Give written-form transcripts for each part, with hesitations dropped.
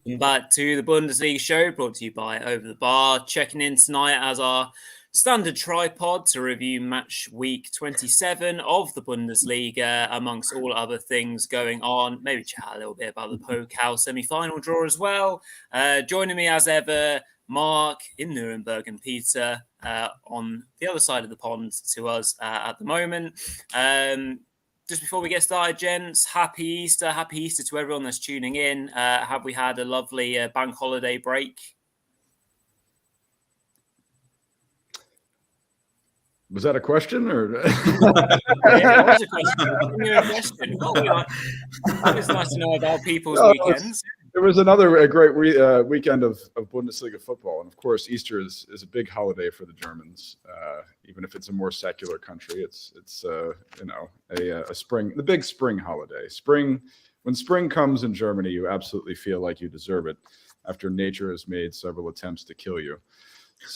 Welcome back to the Bundesliga Show, brought to you by Over the Bar. Checking in tonight as our standard tripod to review match week 27 of the Bundesliga, amongst all other things going on. Maybe chat a little bit about the Pokal semi-final draw as well. Joining me as ever, Mark in Nuremberg and Petre on the other side of the pond to us at the moment. Just before we get started, gents, happy Easter to everyone that's tuning in. Have we had a lovely bank holiday break? Was that a question or? It was a question. It's nice to know about people's weekends. There was another great weekend of Bundesliga football, and of course, Easter is a big holiday for the Germans. Even if it's a more secular country, it's a spring, the big spring holiday. When spring comes in Germany, you absolutely feel like you deserve it after nature has made several attempts to kill you.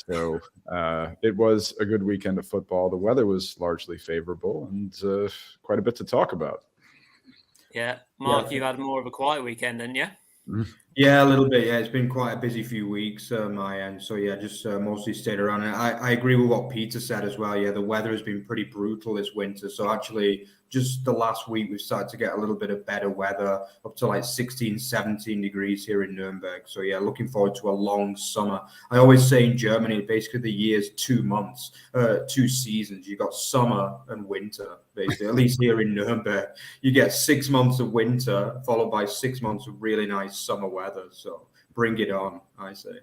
So it was a good weekend of football. The weather was largely favorable, and quite a bit to talk about. Yeah, Mark, you had more of a quiet weekend, didn't you? Yeah, a little bit. Yeah, it's been quite a busy few weeks my end. So yeah, just mostly stayed around. And I agree with what Peter said as well. Yeah, the weather has been pretty brutal this winter. So actually, just the last week, we've started to get a little bit of better weather, up to like 16, 17 degrees here in Nuremberg. So yeah, looking forward to a long summer. I always say in Germany, basically the year's 2 months, 2 seasons. You got summer and winter, basically. At least here in Nuremberg, you get 6 months of winter, followed by 6 months of really nice summer weather. So bring it on, I say.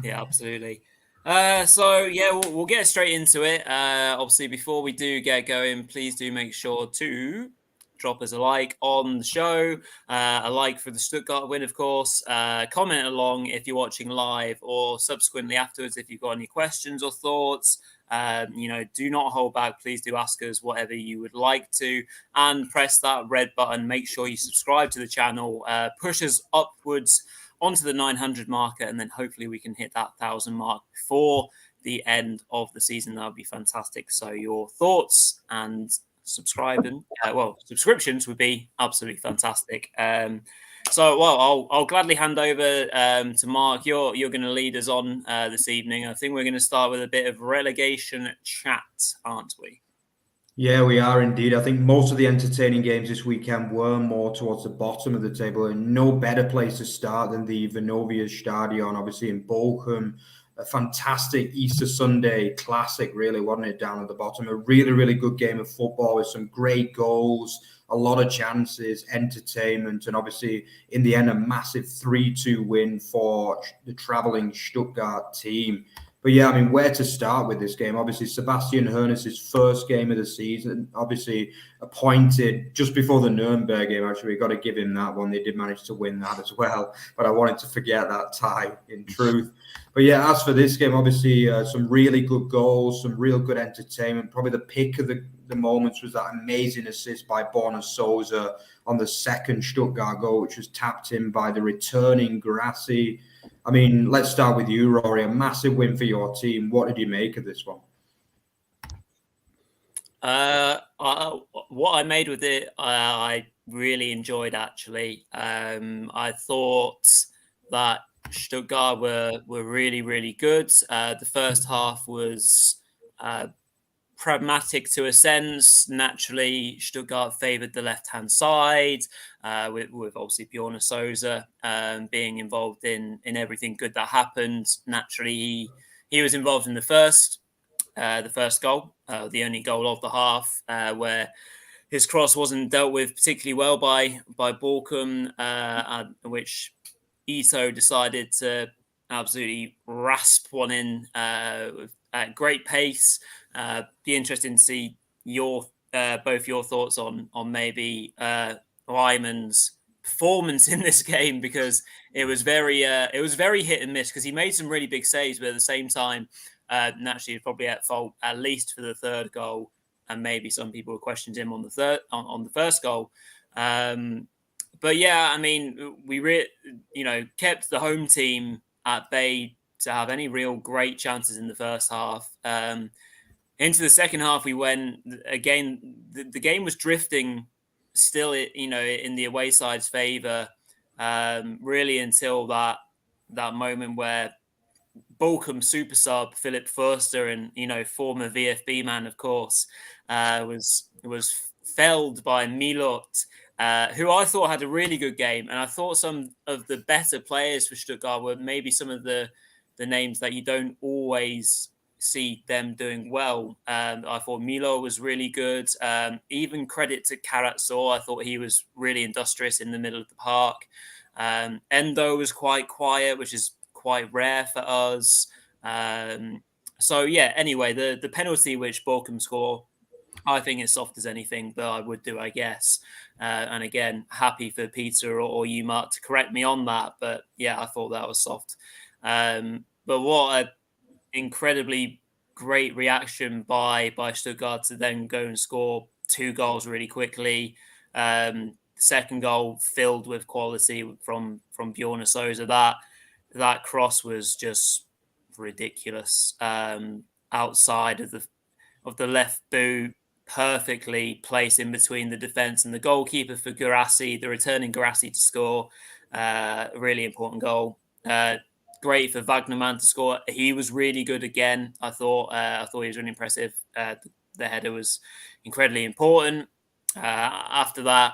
Yeah, absolutely. We'll get straight into it. Obviously, before we do get going, please do make sure to drop us a like on the show, a like for the Stuttgart win, of course. Comment along if you're watching live or subsequently afterwards if you've got any questions or thoughts. Do not hold back. Please do ask us whatever you would like to, and press that red button. Make sure you subscribe to the channel. Push us upwards onto the 900 marker, and then hopefully we can hit that 1,000 mark before the end of the season. That would be fantastic. So your thoughts and subscriptions would be absolutely fantastic. I'll gladly hand over to Mark. You're going to lead us on this evening. I think we're going to start with a bit of relegation chat, aren't we? Yeah, we are indeed. I think most of the entertaining games this weekend were more towards the bottom of the table, and no better place to start than the Vonovia Stadion, obviously in Bochum. A fantastic Easter Sunday classic, really, wasn't it, down at the bottom? A really, really good game of football with some great goals, a lot of chances, entertainment, and obviously, in the end, a massive 3-2 win for the travelling Stuttgart team. But yeah, I mean, where to start with this game? Obviously, Sebastian Hoeness' first game of the season, obviously appointed just before the Nuremberg game. Actually, we've got to give him that one. They did manage to win that as well. But I wanted to forget that tie, in truth. But yeah, as for this game, obviously, some really good goals, some real good entertainment. Probably the pick of the moments was that amazing assist by Borna Souza on the second Stuttgart goal, which was tapped in by the returning Grassi. I mean, let's start with you, Rory. A massive win for your team. What did you make of this one? What I made with it, I really enjoyed, actually. I thought that Stuttgart were really, really good. The first half was pragmatic to a sense. Naturally, Stuttgart favoured the left-hand side, with obviously Borna Souza being involved in everything good that happened. Naturally, he was involved in the first goal, the only goal of the half, where his cross wasn't dealt with particularly well by Bochum, which Ito decided to absolutely rasp one in at great pace. Be interesting to see both your thoughts on maybe Lyman's performance in this game, because it was very hit and miss, because he made some really big saves, but at the same time, naturally, he's probably at fault at least for the third goal, and maybe some people questioned him on the first goal. But yeah, I mean, we kept the home team at bay to have any real great chances in the first half. Into the second half, we went again. The game was drifting still, in the away side's favour. really until that moment where Bochum super sub Philipp Förster, and former VfB man, of course, was felled by Milot, who I thought had a really good game, and I thought some of the better players for Stuttgart were maybe some of the names that you don't always see them doing well. I thought Milo was really good. Even credit to Karatso. I thought he was really industrious in the middle of the park. Endo was quite quiet, which is quite rare for us. So yeah, anyway, the penalty which Bochum score, I think it's soft as anything, but I would do, I guess. And again, happy for Peter or you, Mark, to correct me on that. But yeah, I thought that was soft. But what a incredibly great reaction by Stuttgart to then go and score 2 goals really quickly. The second goal filled with quality from Bjorn Sousa. That cross was just ridiculous. Outside of the left boot, perfectly placed in between the defense and the goalkeeper for Guirassy, the returning Guirassy to score. A really important goal. Great for Wagnermann to score. He was really good again. I thought he was really impressive. The header was incredibly important. After that,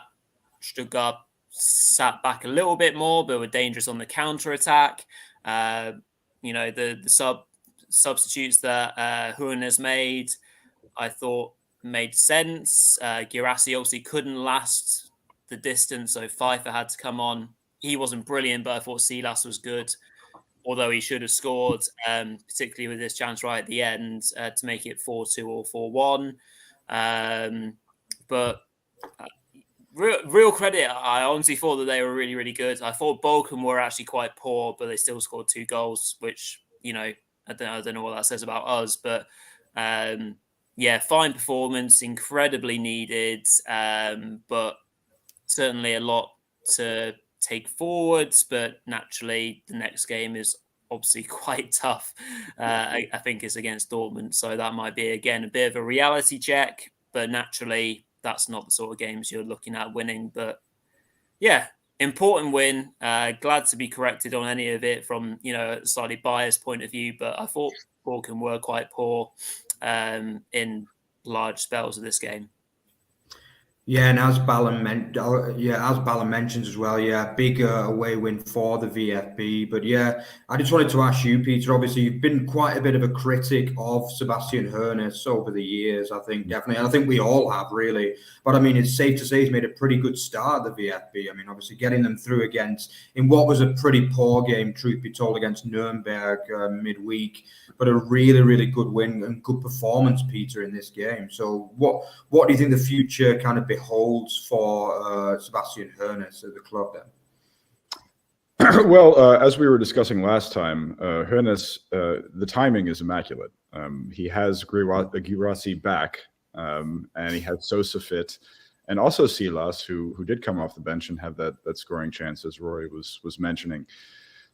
Stuttgart sat back a little bit more, but were dangerous on the counter attack. The substitutes that Hoeness made, I thought made sense. Guirassy obviously couldn't last the distance, so Pfeiffer had to come on. He wasn't brilliant, but I thought Silas was good, although he should have scored, particularly with this chance right at the end to make it 4-2 or 4-1. But real credit, I honestly thought that they were really, really good. I thought Bochum were actually quite poor, but they still scored 2 goals, which, I don't know what that says about us. But fine performance, incredibly needed, but certainly a lot to take forwards, but naturally the next game is obviously quite tough. I think it's against Dortmund, so that might be again a bit of a reality check, but naturally that's not the sort of games you're looking at winning. But yeah, important win. Glad to be corrected on any of it from a slightly biased point of view, but I thought Bochum were quite poor in large spells of this game. Yeah, and as Balin mentions as well, big away win for the VfB. But yeah, I just wanted to ask you, Peter. Obviously, you've been quite a bit of a critic of Sebastian Hoeness over the years. I think definitely, and I think we all have really. But I mean, it's safe to say he's made a pretty good start at the VfB. I mean, obviously getting them through in what was a pretty poor game, truth be told, against Nuremberg midweek, but a really, really good win and good performance, Peter, in this game. So what do you think the future kind of beholds for Sebastian Hoeness at the club then? Well, as we were discussing last time, Hoeness, the timing is immaculate. He has Guirassy back, and he had Sosa fit, and also Silas, who did come off the bench and have that scoring chance, as Rory was mentioning.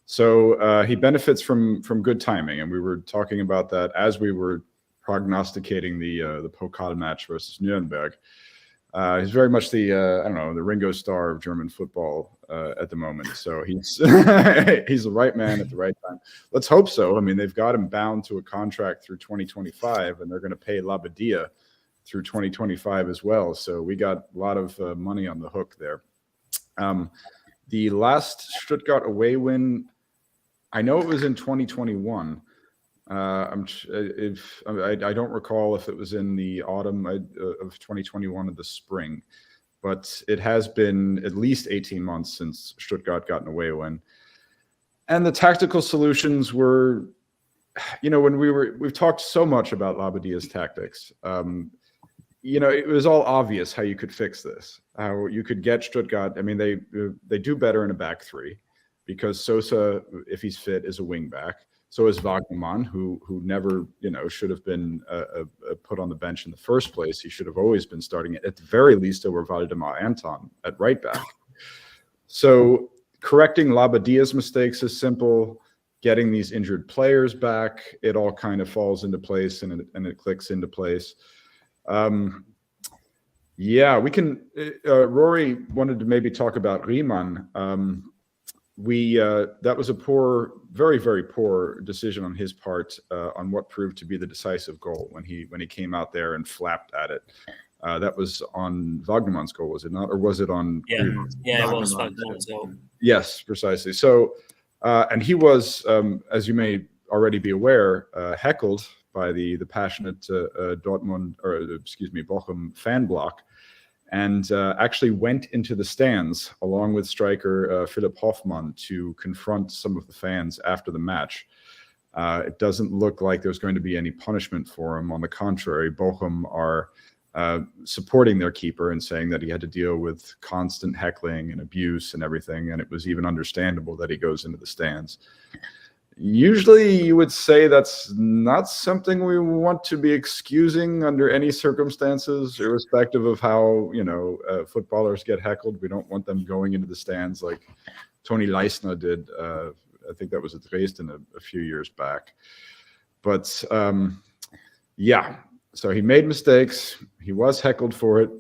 So he benefits from good timing, and we were talking about that as we were prognosticating the Pokal match versus Nuremberg. He's very much the Ringo Starr of German football at the moment. So he's he's the right man at the right time. Let's hope so. I mean, they've got him bound to a contract through 2025, and they're going to pay Labadia through 2025 as well. So we got a lot of money on the hook there. The last Stuttgart away win, I know it was in 2021. I don't recall if it was in the autumn of 2021 or the spring, but it has been at least 18 months since Stuttgart got an away win. And the tactical solutions were, when we've talked so much about Labadia's tactics. It was all obvious how you could fix this, how you could get Stuttgart. I mean, they do better in a back three because Sosa, if he's fit, is a wing back. So is Wagnermann, who never, should have been put on the bench in the first place. He should have always been starting it, at the very least over Waldemar Anton at right back. So correcting Labadia's mistakes is simple. Getting these injured players back, it all kind of falls into place and it clicks into place. We can. Rory wanted to maybe talk about Riemann. that was a poor, very, very poor decision on his part on what proved to be the decisive goal when he came out there and flapped at it. That was on Wagnermann's goal, was it not? Or was it on? Yeah, it was Wagnermann's goal. Yes, precisely. So, and he was, as you may already be aware, heckled by the passionate Bochum fan block, and actually went into the stands along with striker Philipp Hoffmann to confront some of the fans after the match. It doesn't look like there's going to be any punishment for him. On the contrary, Bochum are supporting their keeper and saying that he had to deal with constant heckling and abuse and everything, and it was even understandable that he goes into the stands. Usually you would say that's not something we want to be excusing under any circumstances, irrespective of how, footballers get heckled. We don't want them going into the stands like Toni Leisner did. I think that was at Dresden a few years back. But so he made mistakes. He was heckled for it.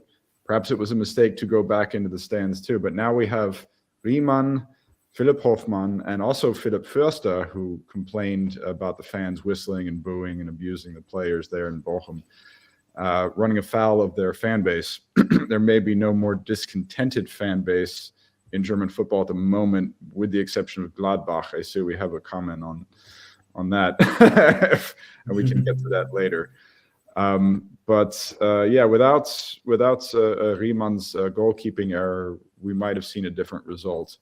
Perhaps it was a mistake to go back into the stands too. But now we have Riemann, Philipp Hoffmann, and also Philipp Förster, who complained about the fans whistling and booing and abusing the players there in Bochum, running afoul of their fan base. There may be no more discontented fan base in German football at the moment, with the exception of Gladbach. I see we have a comment on that, and we can get to that later. Without Riemann's goalkeeping error, we might have seen a different result.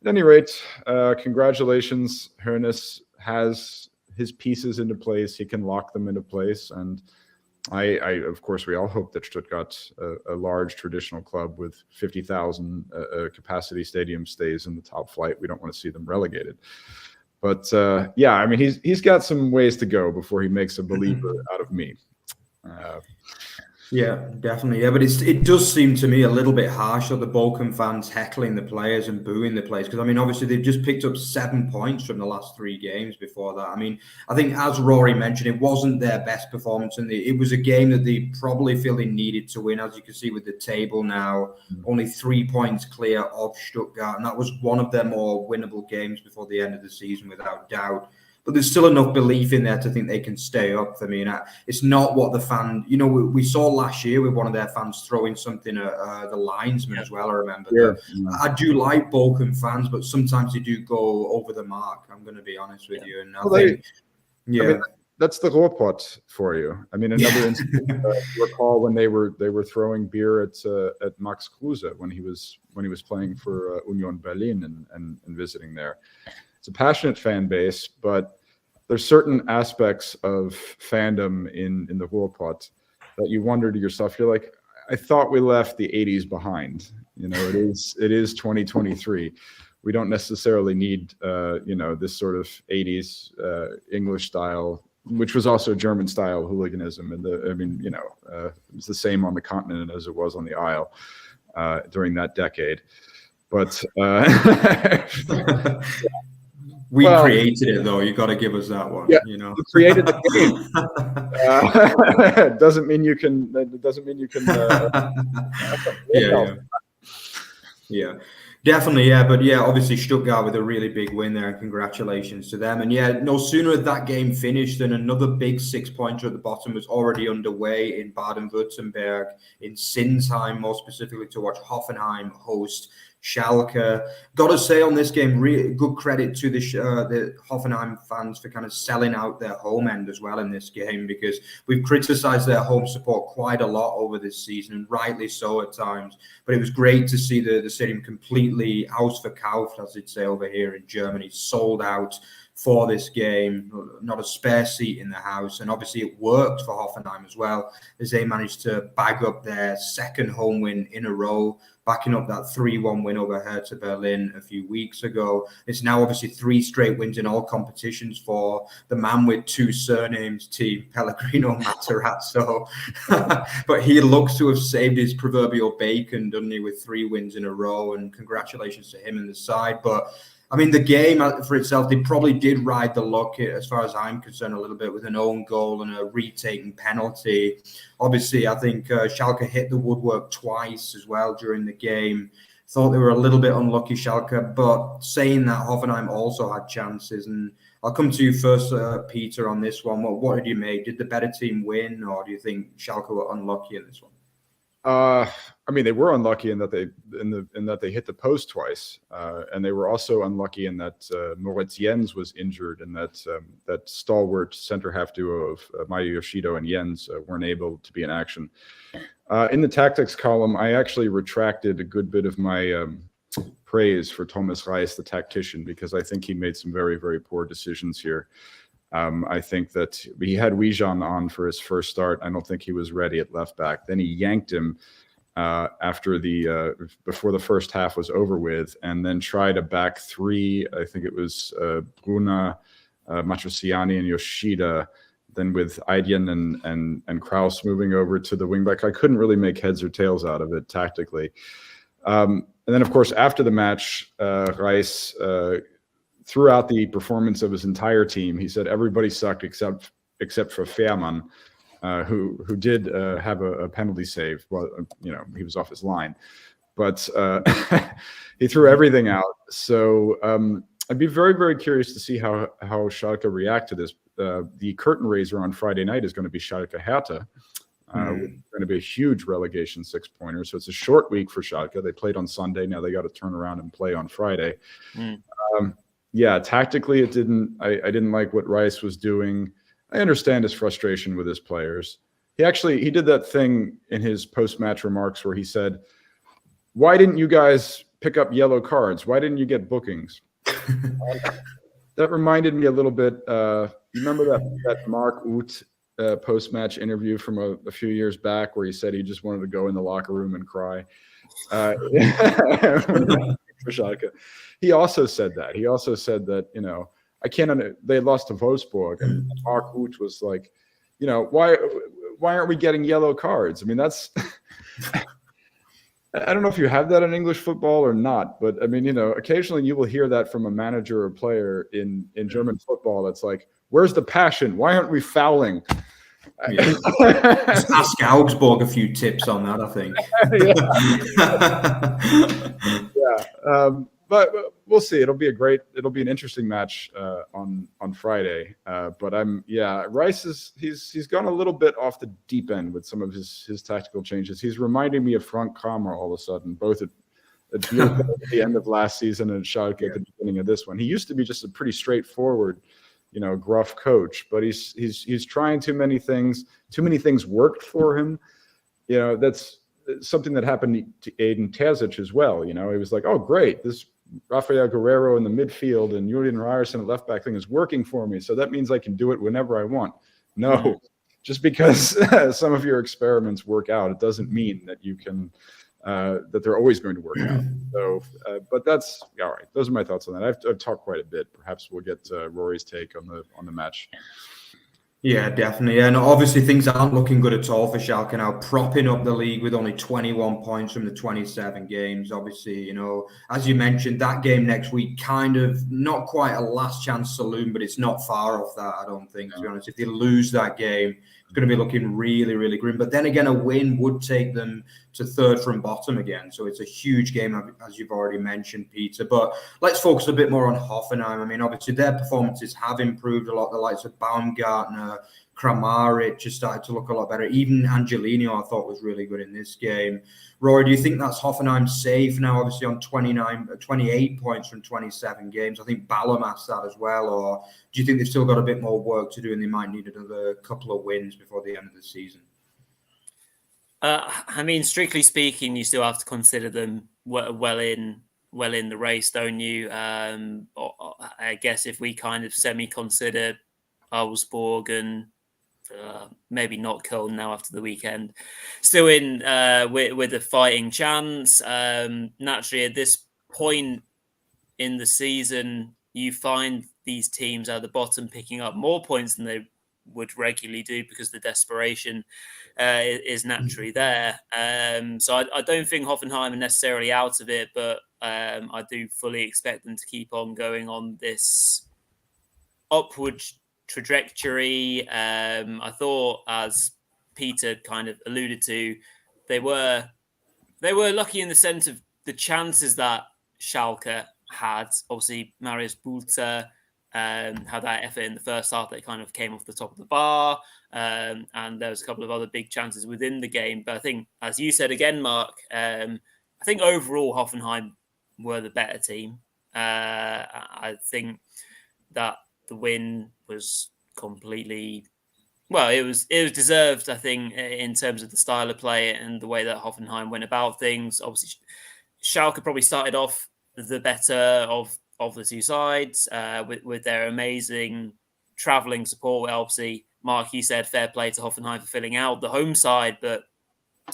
At any rate, congratulations. Hoeness has his pieces into place. He can lock them into place. And of course, we all hope that Stuttgart, a large traditional club with 50,000 capacity stadium, stays in the top flight. We don't want to see them relegated. But he's got some ways to go before he makes a believer out of me. Yeah, definitely. Yeah, but it does seem to me a little bit harsh of the Bochum fans heckling the players and booing the players, because obviously they've just picked up 7 points from the last 3 games before that. I think as Rory mentioned, it wasn't their best performance, and it was a game that they probably feel they needed to win. As you can see with the table now, only 3 points clear of Stuttgart, and that was one of their more winnable games before the end of the season, without doubt. But there's still enough belief in there to think they can stay up for me. And it's not what the fan, we saw last year with one of their fans throwing something at the linesman as well. I remember that. I do like Bochum fans, but sometimes they do go over the mark. I'm going to be honest with you. And that's the Ruhrpott for you. Another instance, recall when they were throwing beer at Max Kruse when he was playing for Union Berlin and visiting there. It's a passionate fan base, but there's certain aspects of fandom in the Ruhrpott that you wonder to yourself, you're like, I thought we left the 80s behind. It is 2023. We don't necessarily need this sort of 80s English style, which was also German style hooliganism. And it was the same on the continent as it was on the Isle during that decade. But we created it, though. You got to give us that one. Yeah, we created the game. Doesn't mean you can. Yeah, definitely. Yeah, but obviously Stuttgart with a really big win there, and congratulations to them. And no sooner had that game finished than another big 6-pointer at the bottom was already underway in Baden-Württemberg, in Sinsheim, more specifically, to watch Hoffenheim host Schalke. Got to say on this game, really good credit to the Hoffenheim fans for kind of selling out their home end as well in this game, because we've criticised their home support quite a lot over this season, and rightly so at times. But it was great to see the stadium completely ausverkauft, as they'd say over here in Germany, sold out for this game, not a spare seat in the house. And obviously it worked for Hoffenheim as well, as they managed to bag up their second home win in a row, backing up that 3-1 win over Hertha Berlin a few weeks ago. It's now obviously 3 straight wins in all competitions for the man with 2 surnames, Team Pellegrino Matarazzo. But he looks to have saved his proverbial bacon, doesn't he, with 3 wins in a row, and congratulations to him and the side. But the game for itself, they probably did ride the luck, as far as I'm concerned, a little bit, with an own goal and a retaken penalty. Obviously, I think Schalke hit the woodwork twice as well during the game. Thought they were a little bit unlucky, Schalke, but saying that, Hoffenheim also had chances. And I'll come to you first, Peter, on this one. What did you make? Did the better team win, or do you think Schalke were unlucky in this one? I mean, they were unlucky in that they hit the post twice, and they were also unlucky in that Moritz Jens was injured, and that stalwart center half duo of Maya Yoshido and Jens weren't able to be in action. In the tactics column, I actually retracted a good bit of my praise for Thomas Reis, the tactician, because I think he made some very, very poor decisions here. I think that he had Wijan on for his first start. I don't think he was ready at left back. Then he yanked him after before the first half was over with, and then tried a back three. I think it was Bruna, Matrosiani, and Yoshida. Then with Aydin and Kraus moving over to the wingback, I couldn't really make heads or tails out of it tactically. And then, of course, after the match, Reis, throughout the performance of his entire team, he said everybody sucked except for Fährmann, who did have a penalty save. Well, he was off his line, but he threw everything out. So I'd be very, very curious to see how Schalke react to this. The curtain raiser on Friday night is going to be Schalke Hertha. It's going to be a huge relegation 6-pointer. So it's a short week for Schalke. They played on Sunday. Now they got to turn around and play on Friday. Yeah, tactically, I didn't like what Rice was doing. I understand his frustration with his players. He did that thing in his post-match remarks where he said, "Why didn't you guys pick up yellow cards? Why didn't you get bookings?" That reminded me a little bit. You remember that Mark Uth post-match interview from a few years back where he said he just wanted to go in the locker room and cry? For Schalke. He also said that. He also said that, they lost to Wolfsburg, and Mark Uth was like, why aren't we getting yellow cards? I mean, that's I don't know if you have that in English football or not, but I mean, occasionally you will hear that from a manager or player in German football. That's like, where's the passion? Why aren't we fouling? Yeah. Just ask Augsburg a few tips on that, I think. But we'll see. It'll be an interesting match on Friday. But Rice he's gone a little bit off the deep end with some of his tactical changes. He's reminding me of Frank Kramer all of a sudden, both at the end of last season and at Schalke at the beginning of this one. He used to be just a pretty straightforward, gruff coach, but he's trying too many things. Too many things worked for him. That's something that happened to Aiden Terzic as well. He was like, oh, great, this Rafael Guerrero in the midfield and Julian Ryerson at left back thing is working for me, so that means I can do it whenever I want. No, just because some of your experiments work out, it doesn't mean that you can that they're always going to work out. So, but that's all right. Those are my thoughts on that. I've talked quite a bit. Perhaps we'll get Rory's take on the match. Yeah, definitely. And obviously things aren't looking good at all for Schalke now, propping up the league with only 21 points from the 27 games. Obviously, as you mentioned, that game next week, kind of not quite a last chance saloon, but it's not far off that, I don't think, to be honest. If they lose that game, it's going to be looking really, really grim. But then again, a win would take them to third from bottom again. So it's a huge game, as you've already mentioned, Peter. But let's focus a bit more on Hoffenheim. I mean, obviously their performances have improved a lot. The likes of Baumgartner, Kramaric just started to look a lot better. Even Angelino, I thought, was really good in this game. Rory, do you think that's Hoffenheim safe now, obviously on 28 points from 27 games? I think Ballum asked that as well. Or do you think they've still got a bit more work to do and they might need another couple of wins before the end of the season? I mean, strictly speaking, you still have to consider them well in the race, don't you? I guess if we kind of semi-consider Augsburg and maybe not Köln now after the weekend, still in with a fighting chance. Naturally, at this point in the season, you find these teams at the bottom picking up more points than they would regularly do because the desperation is naturally there. So I don't think Hoffenheim are necessarily out of it, but I do fully expect them to keep on going on this upward trajectory. I thought, as Peter kind of alluded to, they were lucky in the sense of the chances that Schalke had, obviously Marius Bulter had that effort in the first half that kind of came off the top of the bar, and there was a couple of other big chances within the game. But I think, as you said again, Mark, I think overall Hoffenheim were the better team. I think that the win was completely, well, it was deserved, I think, in terms of the style of play and the way that Hoffenheim went about things. Obviously, Schalke probably started off the better of the two sides with their amazing travelling support. Well, obviously, Mark, you said fair play to Hoffenheim for filling out the home side, but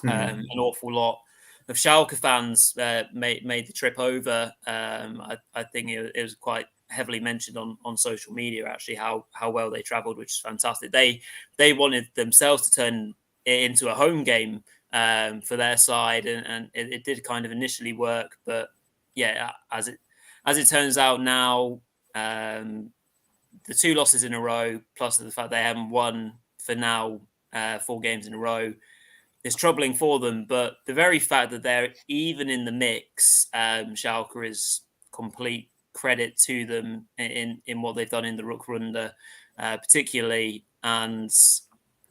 an awful lot of Schalke fans made the trip over. I think it was quite heavily mentioned on social media, actually, how well they travelled, which is fantastic. They wanted themselves to turn it into a home game for their side, and it did kind of initially work. But yeah, as it turns out now, the 2 losses in a row, plus the fact they haven't won for now 4 games in a row, is troubling for them. But the very fact that they're even in the mix, Schalke, is complete credit to them in what they've done in the Rückrunde, particularly. And,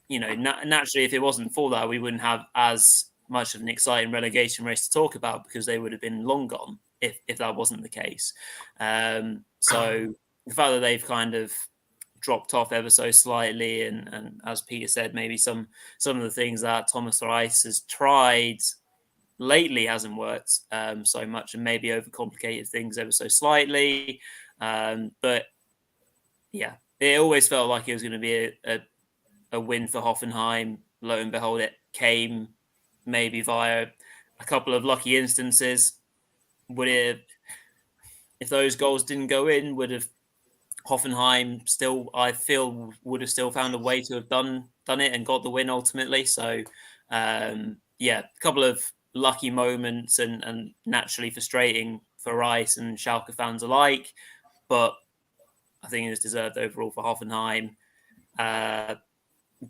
naturally, if it wasn't for that, we wouldn't have as much of an exciting relegation race to talk about, because they would have been long gone if that wasn't the case. So the fact that they've kind of dropped off ever so slightly, and as Peter said, maybe some of the things that Thomas Reis has tried lately hasn't worked so much, and maybe overcomplicated things ever so slightly. But yeah, it always felt like it was going to be a win for Hoffenheim. Lo and behold, it came maybe via a couple of lucky instances. If those goals didn't go in, would have Hoffenheim still, I feel, would have still found a way to have done it and got the win ultimately. So a couple of lucky moments and naturally frustrating for Rice and Schalke fans alike, but I think it was deserved overall for Hoffenheim.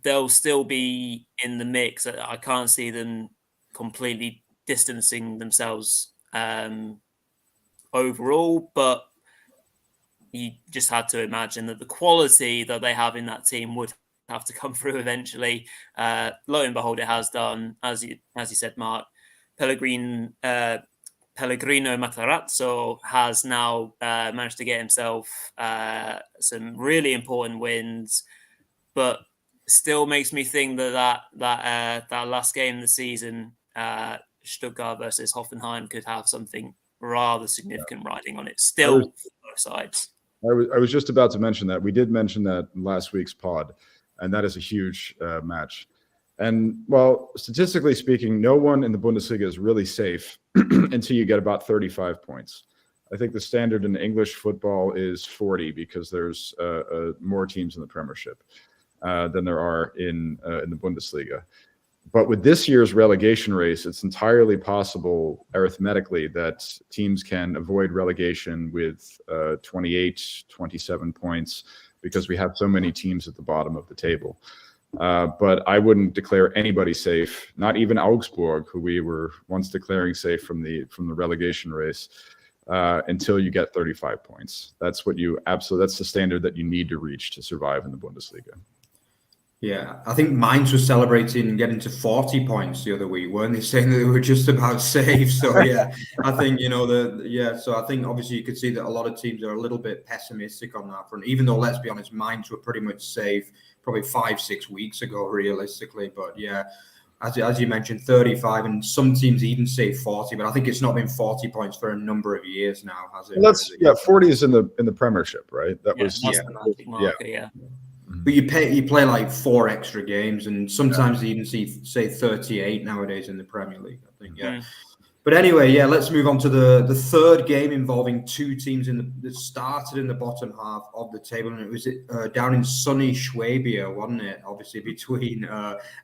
They'll still be in the mix. I can't see them completely distancing themselves overall, but you just had to imagine that the quality that they have in that team would have to come through eventually. Lo and behold, it has done, as you said, Mark. Pellegrino Matarazzo has now managed to get himself some really important wins, but still makes me think that last game of the season, Stuttgart versus Hoffenheim, could have something rather significant riding on it. Still, both sides. I was just about to mention that. We did mention that in last week's pod, and that is a huge match. And, well, statistically speaking, no one in the Bundesliga is really safe until you get about 35 points. I think the standard in English football is 40, because there's more teams in the Premiership than there are in the Bundesliga. But with this year's relegation race, it's entirely possible arithmetically that teams can avoid relegation with 28, 27 points, because we have so many teams at the bottom of the table. But I wouldn't declare anybody safe, not even Augsburg, who we were once declaring safe from the relegation race, until you get 35 points. That's that's the standard that you need to reach to survive in the Bundesliga. Yeah, I think Mainz was celebrating getting to 40 points the other week, weren't they? Saying that they were just about safe. So yeah, I think, so I think obviously you could see that a lot of teams are a little bit pessimistic on that front, even though, let's be honest, Mainz were pretty much safe probably 5-6 weeks ago, realistically. But yeah, as you mentioned, 35, and some teams even say 40, but I think it's not been 40 points for a number of years now, has it? Well, 40 is in the Premiership, right? The magic marker, yeah. But you play like 4 extra games, and sometimes you even say 38 nowadays in the Premier League, I think. Yeah. But anyway, let's move on to the third game involving 2 teams that started in the bottom half of the table, and it was down in sunny Schwabia, wasn't it? Obviously between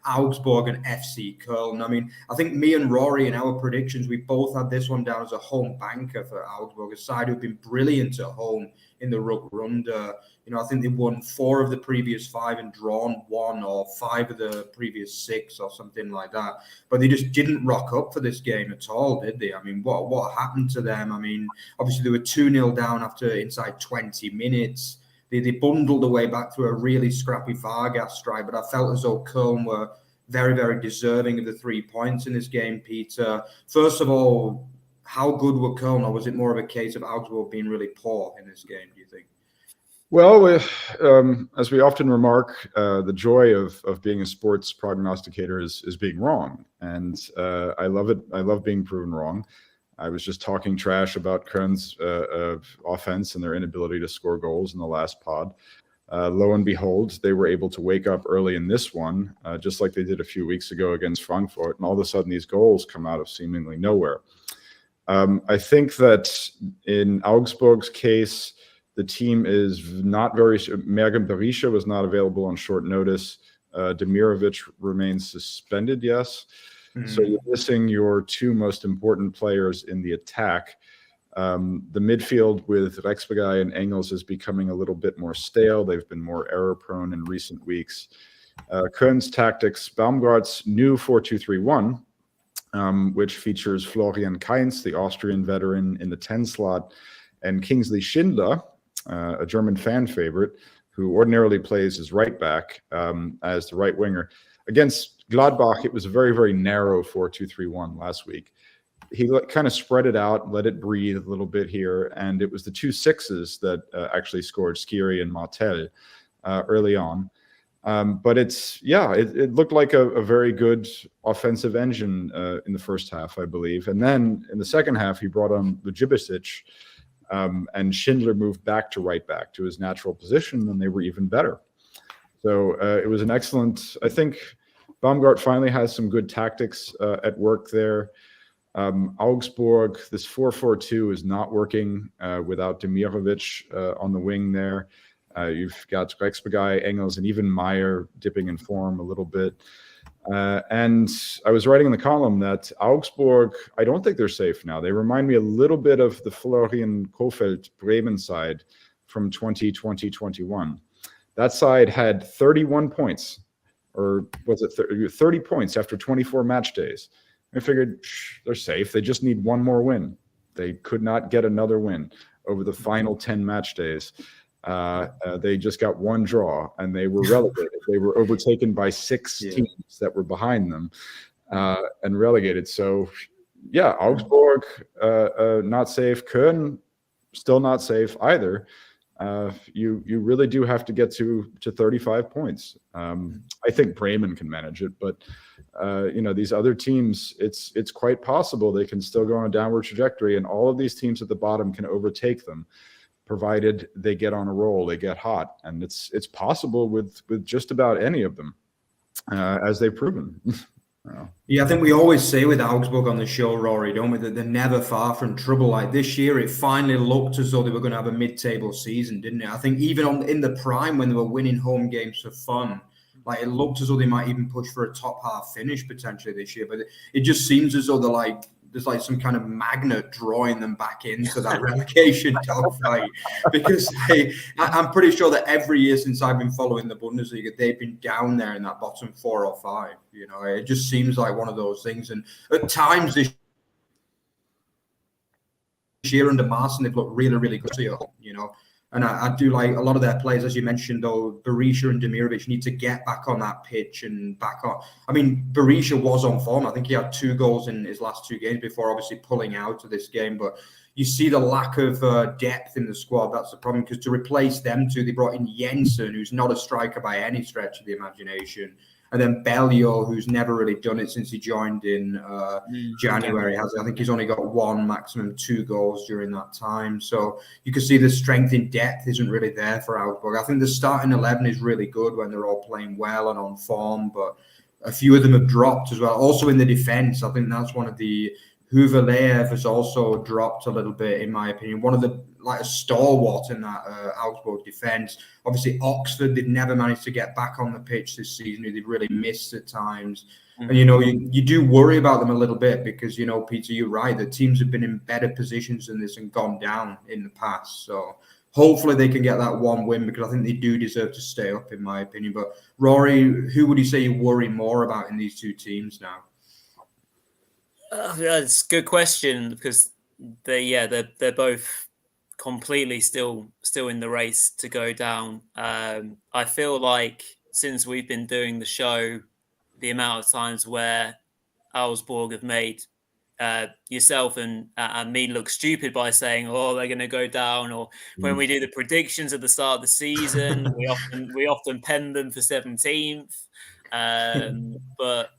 Augsburg and FC Köln. I mean, I think me and Rory in our predictions, we both had this one down as a home banker for Augsburg, a side who've been brilliant at home in the Rückrunde. I think they won 4 of the previous 5 and drawn 1 or 5 of the previous 6 or something like that. But they just didn't rock up for this game at all, did they? I mean, what happened to them? I mean, obviously they were 2-0 down after inside 20 minutes. They bundled their way back through a really scrappy Vargas strike, but I felt as though Köln were very, very deserving of the 3 points in this game, Peter. First of all, how good were Köln, or was it more of a case of Augsburg being really poor in this game, do you think? Well, as we often remark, the joy of being a sports prognosticator is being wrong. And I love it. I love being proven wrong. I was just talking trash about Köln's offense and their inability to score goals in the last pod. Lo and behold, they were able to wake up early in this one, just like they did a few weeks ago against Frankfurt. And all of a sudden, these goals come out of seemingly nowhere. I think that in Augsburg's case, the team is not very. Mergen Berisha was not available on short notice. Demirovic remains suspended, yes. Mm-hmm. So you're missing your 2 most important players in the attack. The midfield with Rexbegai and Engels is becoming a little bit more stale. They've been more error-prone in recent weeks. Köln's tactics, Baumgart's new 4-2-3-1, which features Florian Kainz, the Austrian veteran, in the 10 slot, and Kingsley Schindler, a German fan favorite, who ordinarily plays as right back, as the right winger. Against Gladbach, it was a very, very narrow 4-2-3-1 last week. He kind of spread it out, let it breathe a little bit here, and it was the 2 6s that actually scored, Skiri and Martel, early on. But it looked like a very good offensive engine in the first half, I believe. And then in the second half, he brought on Lujibicic, and Schindler moved back to right back to his natural position, and they were even better. So it was an excellent, I think Baumgart finally has some good tactics at work there. Augsburg, this 4-4-2 is not working without Demirovic on the wing there. You've got Rexbegai, Engels, and even Meyer dipping in form a little bit. And I was writing in the column that Augsburg, I don't think they're safe now. They remind me a little bit of the Florian Kohfeldt Bremen side from 2020-21. That side had 31 points, or was it 30 points after 24 match days. I figured they're safe. They just need one more win. They could not get another win over the final 10 match days. They just got one draw, and they were relegated. They were overtaken by 6 teams that were behind them and relegated. So, yeah, Augsburg, not safe. Köln, still not safe either. You really do have to get to 35 points. I think Bremen can manage it, but these other teams, it's quite possible they can still go on a downward trajectory, and all of these teams at the bottom can overtake them, provided they get on a roll, they get hot, and it's possible with just about any of them, as they've proven. Yeah, I think we always say with Augsburg on the show, Rory, don't we, that they're never far from trouble. Like this year, it finally looked as though they were going to have a mid-table season, didn't it? I think even in the prime, when they were winning home games for fun, like it looked as though they might even push for a top half finish potentially this year. But it just seems as though there's like some kind of magnet drawing them back into that relegation dogfight, because I'm pretty sure that every year since I've been following the Bundesliga, they've been down there in that bottom 4 or 5. It just seems like one of those things. And at times this year under Marson, they've looked really, really good, And I do like a lot of their players, as you mentioned, though. Berisha and Demirovic need to get back on that pitch and back on. I mean, Berisha was on form. I think he had 2 goals in his last 2 games before obviously pulling out of this game. But you see the lack of depth in the squad. That's the problem, because to replace them 2, they brought in Jensen, who's not a striker by any stretch of the imagination. And then Bellio, who's never really done it since he joined in January. I think he's only got 1, maximum 2 goals during that time. So you can see the strength in depth isn't really there for Augsburg. I think the starting 11 is really good when they're all playing well and on form, but a few of them have dropped as well. Also in the defence, I think that's one of the... Huvelev has also dropped a little bit, in my opinion. One of the, a stalwart in that Augsburg defence. Obviously, Oxford, they've never managed to get back on the pitch this season. They've really missed at times. Mm-hmm. And, you do worry about them a little bit because, Peter, you're right. The teams have been in better positions than this and gone down in the past. So hopefully they can get that one win, because I think they do deserve to stay up, in my opinion. But Rory, who would you say you worry more about in these two teams now? That's a good question, because they're both completely still in the race to go down. I feel like since we've been doing the show, the amount of times where Augsburg have made yourself and me look stupid by saying, "Oh, they're going to go down," or when we do the predictions at the start of the season, we often pen them for 17th. But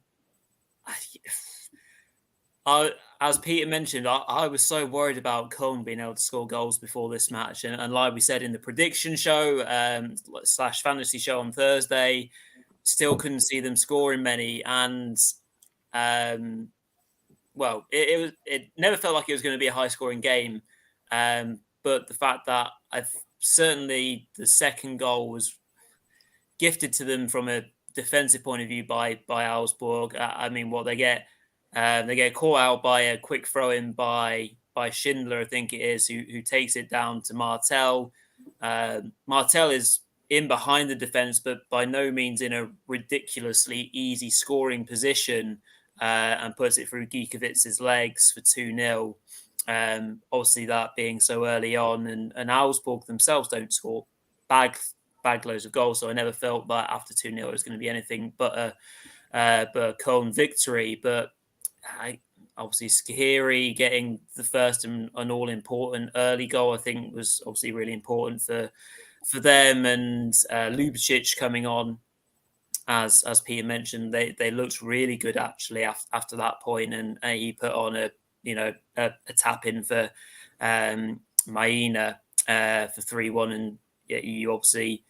as Peter mentioned, I was so worried about Köln being able to score goals before this match, and like we said in the prediction show / fantasy show on Thursday, still couldn't see them scoring many, and it never felt like it was going to be a high scoring game. But the fact that certainly the second goal was gifted to them from a defensive point of view by Augsburg. I mean, what they get caught out by a quick throw in by Schindler, I think it is, who takes it down to Martel. Martel is in behind the defense, but by no means in a ridiculously easy scoring position, and puts it through Giekowicz's legs for 2-0. Obviously, that being so early on, and Augsburg themselves don't score bag loads of goals, so I never felt that after 2-0 it was going to be anything but a Köln victory. But obviously, Skihiri getting the first and an all-important early goal, I think, was obviously really important for them, and Lubicic coming on. As Peter mentioned, they looked really good actually after that point, and he put on a tap in for Maina for 3-1, and you obviously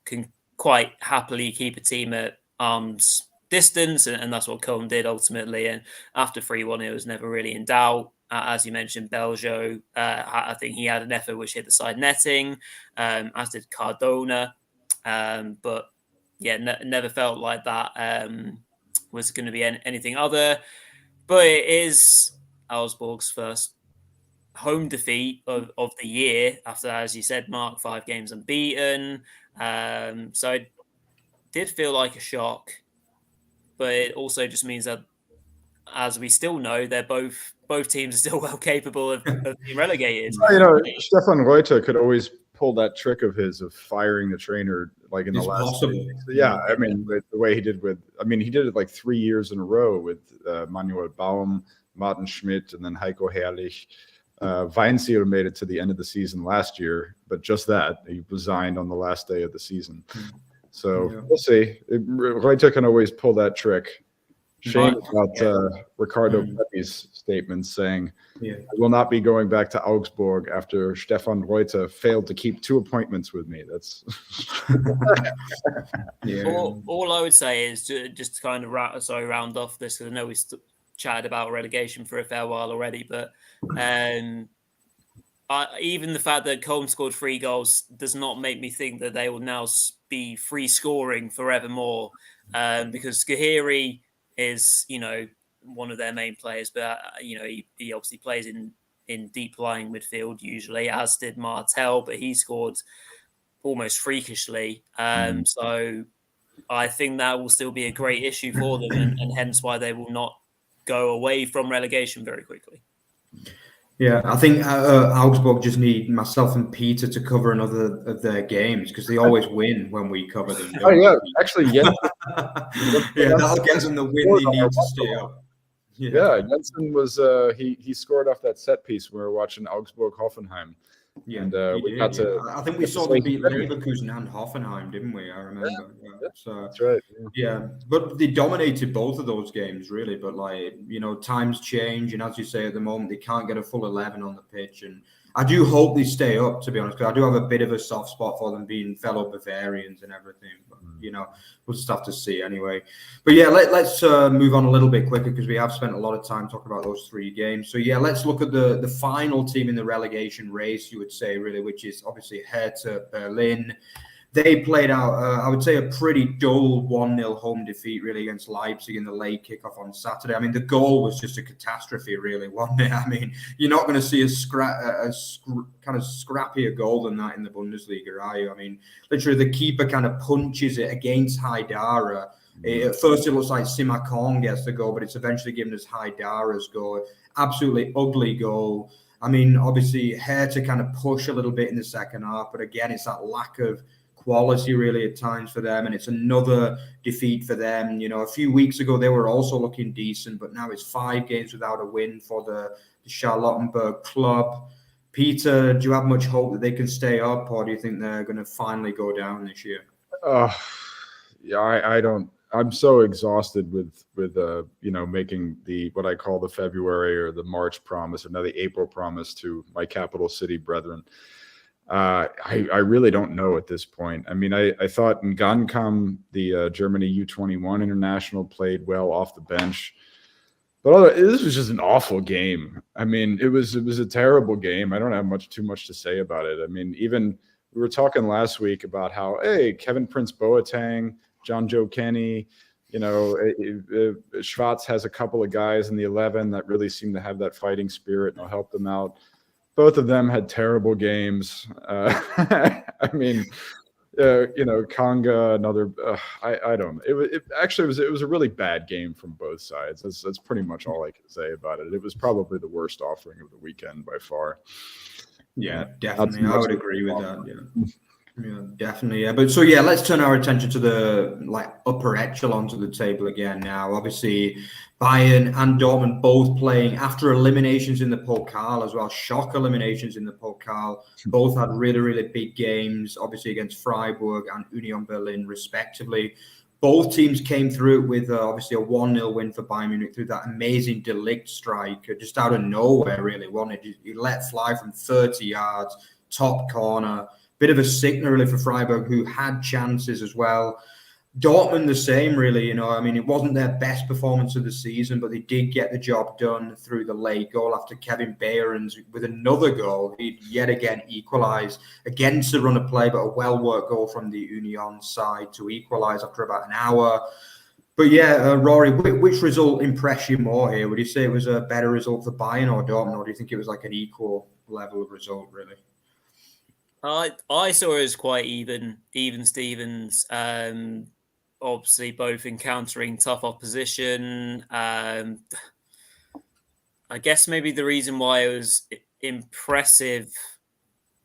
can quite happily keep a team at arm's distance, and that's what Köln did ultimately. And after 3-1, it was never really in doubt. As you mentioned, Beljo, I think he had an effort which hit the side netting, as did Cardona, but yeah, never felt like that was going to be anything other. But it is Augsburg's first home defeat of the year after, as you said, Mark, 5 games unbeaten. So it did feel like a shock, but it also just means that, as we still know, they're both teams are still well capable of being relegated. Stefan Reuter could always pull that trick of his of firing the trainer like in the last week. Yeah, I mean, the way he did it like 3 years in a row with Manuel Baum, Martin Schmidt, and then Heiko Herrlich. Weinziel made it to the end of the season last year, but just that, he resigned on the last day of the season. So we'll see. Reuter can always pull that trick. Shame about Ricardo Pepi's statement saying, I will not be going back to Augsburg after Stefan Reuter failed to keep 2 appointments with me. That's all I would say is just to kind of round off this, because I know we chatted about relegation for a fair while already, but even the fact that Köln scored 3 goals does not make me think that they will now be free scoring forevermore, because Skihiri is, one of their main players, but he obviously plays in deep lying midfield usually, as did Martel, but he scored almost freakishly. So I think that will still be a great issue for them, and hence why they will not go away from relegation very quickly. Yeah, I think Augsburg just need myself and Peter to cover another of their games, because they always win when we cover them. Actually, yeah. That'll get them the win they need to stay up. Yeah, Jensen was he scored off that set piece when we were watching Augsburg Hoffenheim. Yeah, and we got to. I think we saw them beat Leverkusen and Hoffenheim, didn't we? I remember. So that's right. Yeah, but they dominated both of those games, really. But times change, and as you say, at the moment they can't get a full 11 on the pitch, and I do hope they stay up, to be honest, because I do have a bit of a soft spot for them, being fellow Bavarians and everything. But, we'll just have to see anyway. But yeah, let's move on a little bit quicker, because we have spent a lot of time talking about those 3 games. So yeah, let's look at the final team in the relegation race, you would say, really, which is obviously Hertha Berlin. they played out, I would say, a pretty dull 1-0 home defeat, really, against Leipzig in the late kickoff on Saturday. I mean, the goal was just a catastrophe, really, wasn't it? I mean, you're not going to see kind of scrappier goal than that in the Bundesliga, are you? I mean, literally, the keeper kind of punches it against Haidara. At first, it looks like Simakon gets the goal, but it's eventually given as Haidara's goal. Absolutely ugly goal. I mean, obviously, Hertha kind of push a little bit in the second half, but again, it's that lack of quality really at times for them, and it's another defeat for them. You know, a few weeks ago they were also looking decent, but now it's 5 games without a win for the Charlottenburg club. Peter, do you have much hope that they can stay up, or do you think they're going to finally go down this year? Yeah, I don't. I'm so exhausted with making what I call the February or the March promise, or now the April promise to my capital city brethren. I really don't know at this point. I mean, I thought Ngannou, the Germany U21 international, played well off the bench, but this was just an awful game. I mean, it was a terrible game. I don't have too much to say about it. I mean, even we were talking last week about how, hey, Kevin Prince Boateng, John Joe Kenny, Schwarz has a couple of guys in the 11 that really seem to have that fighting spirit, and I'll help them out. Both of them had terrible games. I mean, Konga, another. I don't know. It was a really bad game from both sides. That's pretty much all I can say about it. It was probably the worst offering of the weekend by far. Yeah, definitely. I would agree with that. Yeah, definitely. Yeah, but so yeah, let's turn our attention to the upper echelons of the table again. Now, obviously, Bayern and Dortmund both playing after eliminations in the Pokal as well, shock eliminations in the Pokal. Both had really, really big games, obviously against Freiburg and Union Berlin, respectively. Both teams came through with obviously a 1-0 win for Bayern Munich through that amazing De Ligt strike, just out of nowhere, really, wasn't it? He let fly from 30 yards, top corner. Bit of a signal really for Freiburg, who had chances as well. Dortmund the same, really. I mean, it wasn't their best performance of the season, but they did get the job done through the late goal after Kevin Behrens with another goal. He yet again equalised against the run of play, but a well-worked goal from the Union side to equalise after about an hour. But yeah, Rory, which result impressed you more here? Would you say it was a better result for Bayern or Dortmund, or do you think it was like an equal level of result, really? I saw it as quite even Stevens. Obviously, both encountering tough opposition. I guess maybe the reason why it was impressive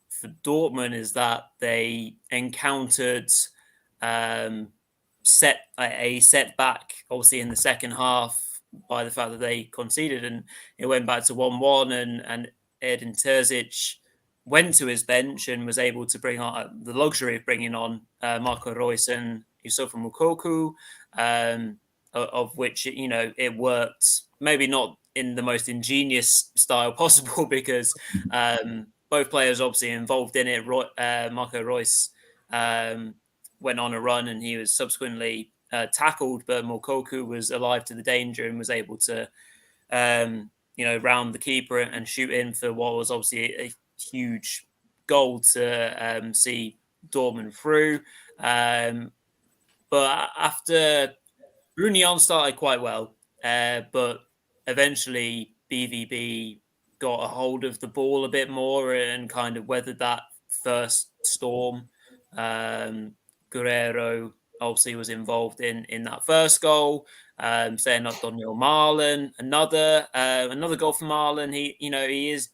for Dortmund is that they encountered a setback, obviously in the second half, by the fact that they conceded and it went back to 1-1, and Edin Terzic went to his bench and was able to bring on the luxury of bringing on Marco Reus and Yusufa Moukoko, of which, it worked, maybe not in the most ingenious style possible because both players obviously involved in it. Marco Reus went on a run and he was subsequently tackled, but Moukoko was alive to the danger and was able to, round the keeper and shoot in for what was obviously a huge goal to see Dortmund through. But after Union started quite well, but eventually BVB got a hold of the ball a bit more and kind of weathered that first storm. Guerrero obviously was involved in that first goal, setting up Daniel Marlon. Another goal for Marlon. He is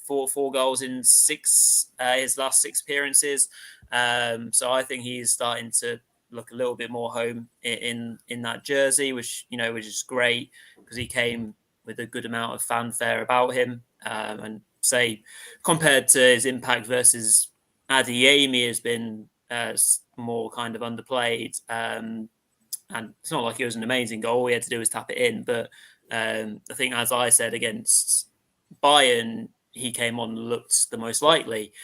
four goals in his last 6 appearances. So I think he's starting to look a little bit more home in that jersey, which is great because he came with a good amount of fanfare about him. And say compared to his impact versus Adeyemi has been more kind of underplayed. And it's not like it was an amazing goal. All he had to do was tap it in. But I think, as I said, against Bayern, he came on and looked the most likely.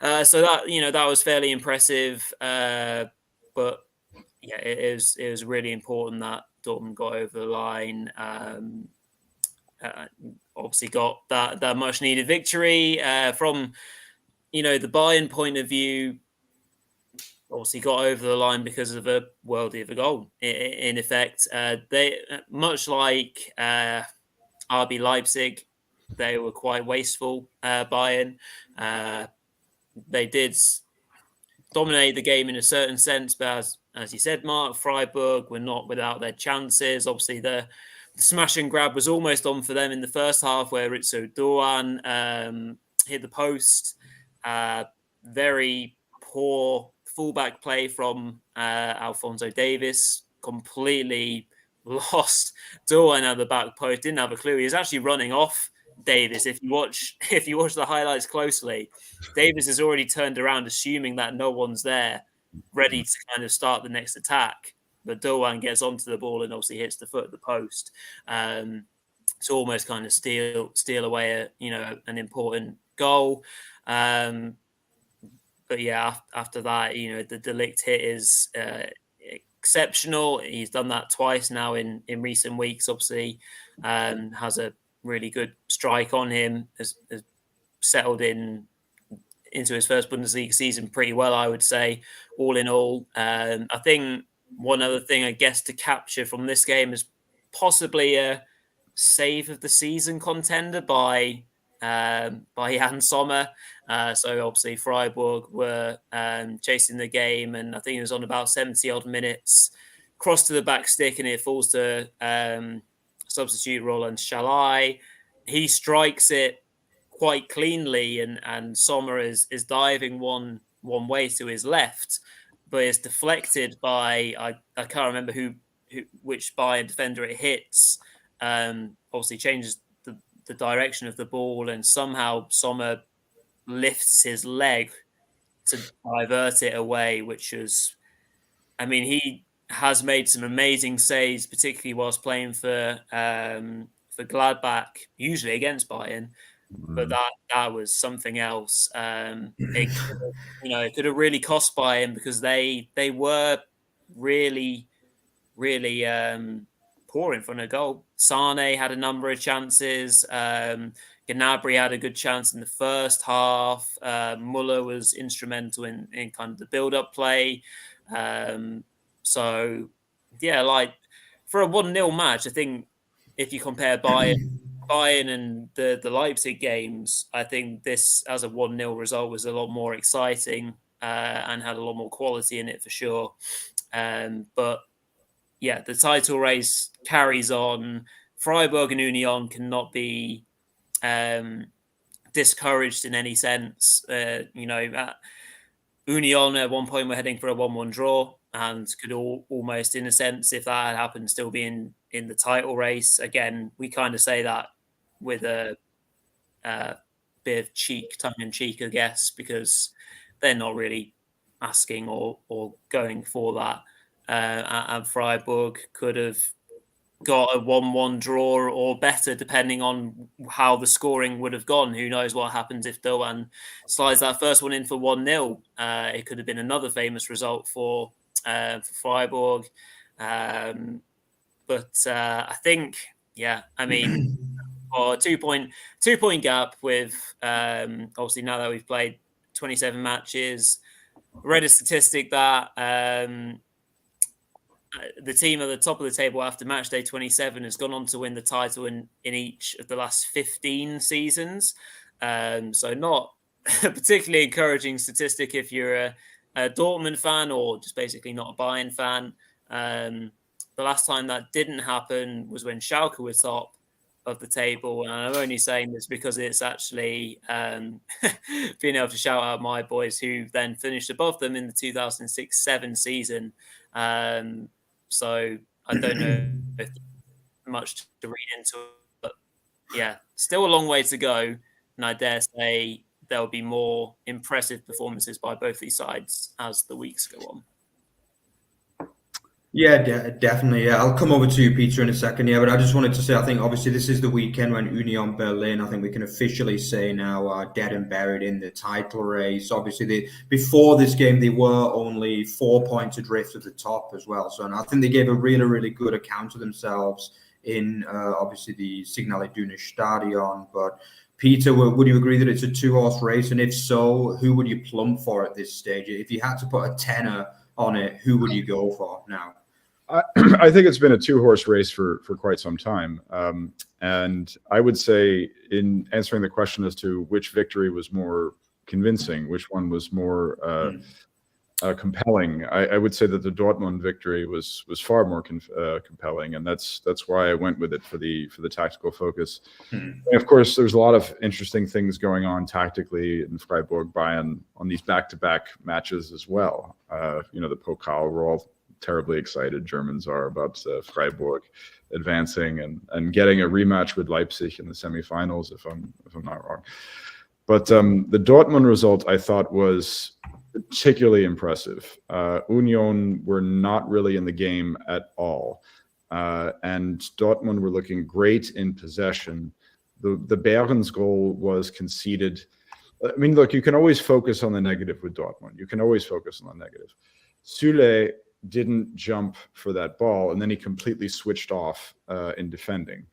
So that was fairly impressive. But yeah, it was really important that Dortmund got over the line. Obviously got that much needed victory. From the Bayern point of view, obviously got over the line because of a worldie of a goal. In effect, they much like RB Leipzig, they were quite wasteful. Bayern, they did dominate the game in a certain sense, but as you said, Mark, Freiburg were not without their chances. Obviously, the smash and grab was almost on for them in the first half, where Ritsu Doan hit the post. Very poor fullback play from Alphonso Davies, completely lost Doan at the back post, didn't have a clue. He was actually running off Davies. If you watch the highlights closely, Davies has already turned around, assuming that no one's there, ready to kind of start the next attack. But Doan gets onto the ball and obviously hits the foot of the post. To almost kind of steal away an important goal. But yeah, after that, the De Ligt hit is exceptional. He's done that twice now in recent weeks. Obviously, has a really good strike on him. Has settled into his first Bundesliga season pretty well, I would say. All in all, I think one other thing, I guess, to capture from this game is possibly a save of the season contender by Jan Sommer. So obviously Freiburg were chasing the game, and I think it was on about 70 odd minutes, cross to the back stick, and it falls to substitute Roland Schalke. He strikes it quite cleanly, and Sommer is diving one way to his left, but it's deflected by I can't remember which Bayern defender it hits. Obviously changes the direction of the ball, and somehow Sommer lifts his leg to divert it away, which is, I mean, he has made some amazing saves, particularly whilst playing for Gladbach, usually against Bayern. But that was something else. It could have really cost Bayern, because they were really, really poor in front of goal. Sane had a number of chances. Gnabry had a good chance in the first half. Muller was instrumental in kind of the build-up play. So, yeah, like for a 1-0 match, I think if you compare Bayern and the Leipzig games, I think this as a 1-0 result was a lot more exciting and had a lot more quality in it for sure. But yeah, the title race carries on. Freiburg and Union cannot be discouraged in any sense. Union at one point were heading for a 1-1 draw and could almost, in a sense, if that had happened, still be in the title race. Again, we kind of say that with a bit of tongue-in-cheek, I guess, because they're not really asking or going for that. And Freiburg could have got a 1-1 draw or better, depending on how the scoring would have gone. Who knows what happens if Doan slides that first one in for 1-0. It could have been another famous result for Freiburg. But I think, yeah, I mean, or 2-point gap with obviously now that we've played 27 matches. Read a statistic that the team at the top of the table after Matchday 27 has gone on to win the title in each of the last 15 seasons. So not a particularly encouraging statistic if you're a Dortmund fan or just basically not a Bayern fan. The last time that didn't happen was when Schalke was top of the table. And I'm only saying this because it's actually being able to shout out my boys who then finished above them in the 2006-07 season. So I don't know if much to read into it, but yeah, still a long way to go. And I dare say there will be more impressive performances by both these sides as the weeks go on. Yeah, definitely. Yeah, I'll come over to you, Peter, in a second. Yeah, but I just wanted to say, I think obviously this is the weekend when Union Berlin, I think we can officially say now, are dead and buried in the title race. Obviously, before this game, they were only 4 points adrift at the top as well. So, and I think they gave a really, really good account of themselves in obviously the Signal Iduna Stadion. But Peter, would you agree that it's a two-horse race? And if so, who would you plump for at this stage? If you had to put a tenner on it, who would you go for now? I think it's been a two-horse race for quite some time. And I would say, in answering the question as to which victory was more convincing, which one was more compelling, I would say that the Dortmund victory was far more compelling, and that's why I went with it for the tactical focus. And of course, there's a lot of interesting things going on tactically in Freiburg, Bayern on these back-to-back matches as well. The Pokal, we're all terribly excited, Germans are, about Freiburg advancing and getting a rematch with Leipzig in the semifinals, if I'm not wrong. But the Dortmund result, I thought, was particularly impressive. Union were not really in the game at all, and Dortmund were looking great in possession. The Bayern's goal was conceded. I mean, look, you can always focus on the negative with Dortmund. You can always focus on the negative. Süle didn't jump for that ball, and then he completely switched off in defending.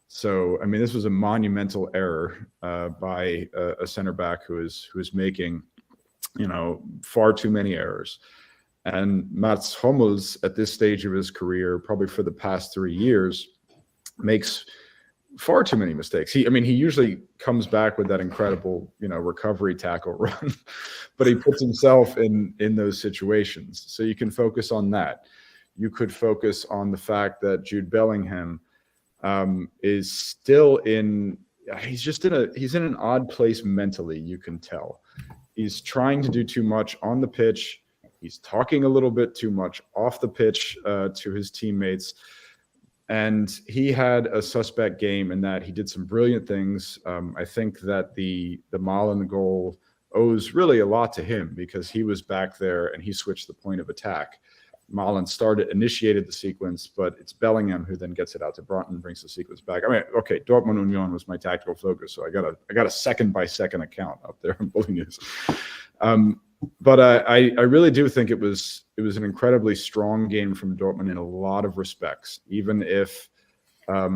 So, I mean, this was a monumental error by a center back who is making, far too many errors. And Mats Hummels, at this stage of his career, probably for the past 3 years, makes far too many mistakes. He usually comes back with that incredible, recovery tackle run, but he puts himself in those situations. So you can focus on that. You could focus on the fact that Jude Bellingham is still he's in an odd place mentally, you can tell. He's trying to do too much on the pitch. He's talking a little bit too much off the pitch to his teammates. And he had a suspect game in that he did some brilliant things. I think that the Malen goal owes really a lot to him, because he was back there and he switched the point of attack. Malen initiated the sequence, but it's Bellingham who then gets it out to Broughton and brings the sequence back. I mean, okay, Dortmund Union was my tactical focus, so I got a second-by-second account up there on Bulinews. But I really do think it was an incredibly strong game from Dortmund in a lot of respects, even if there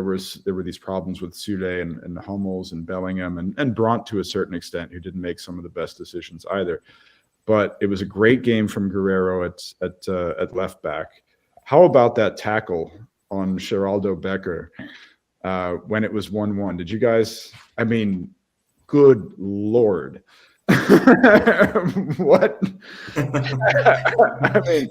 were these problems with Süle and Hummels and Bellingham and Brandt to a certain extent, who didn't make some of the best decisions either. But it was a great game from Guerrero at left back. How about that tackle on Geraldo Becker when it was 1-1? Did you guys? I mean, good Lord. What? I mean,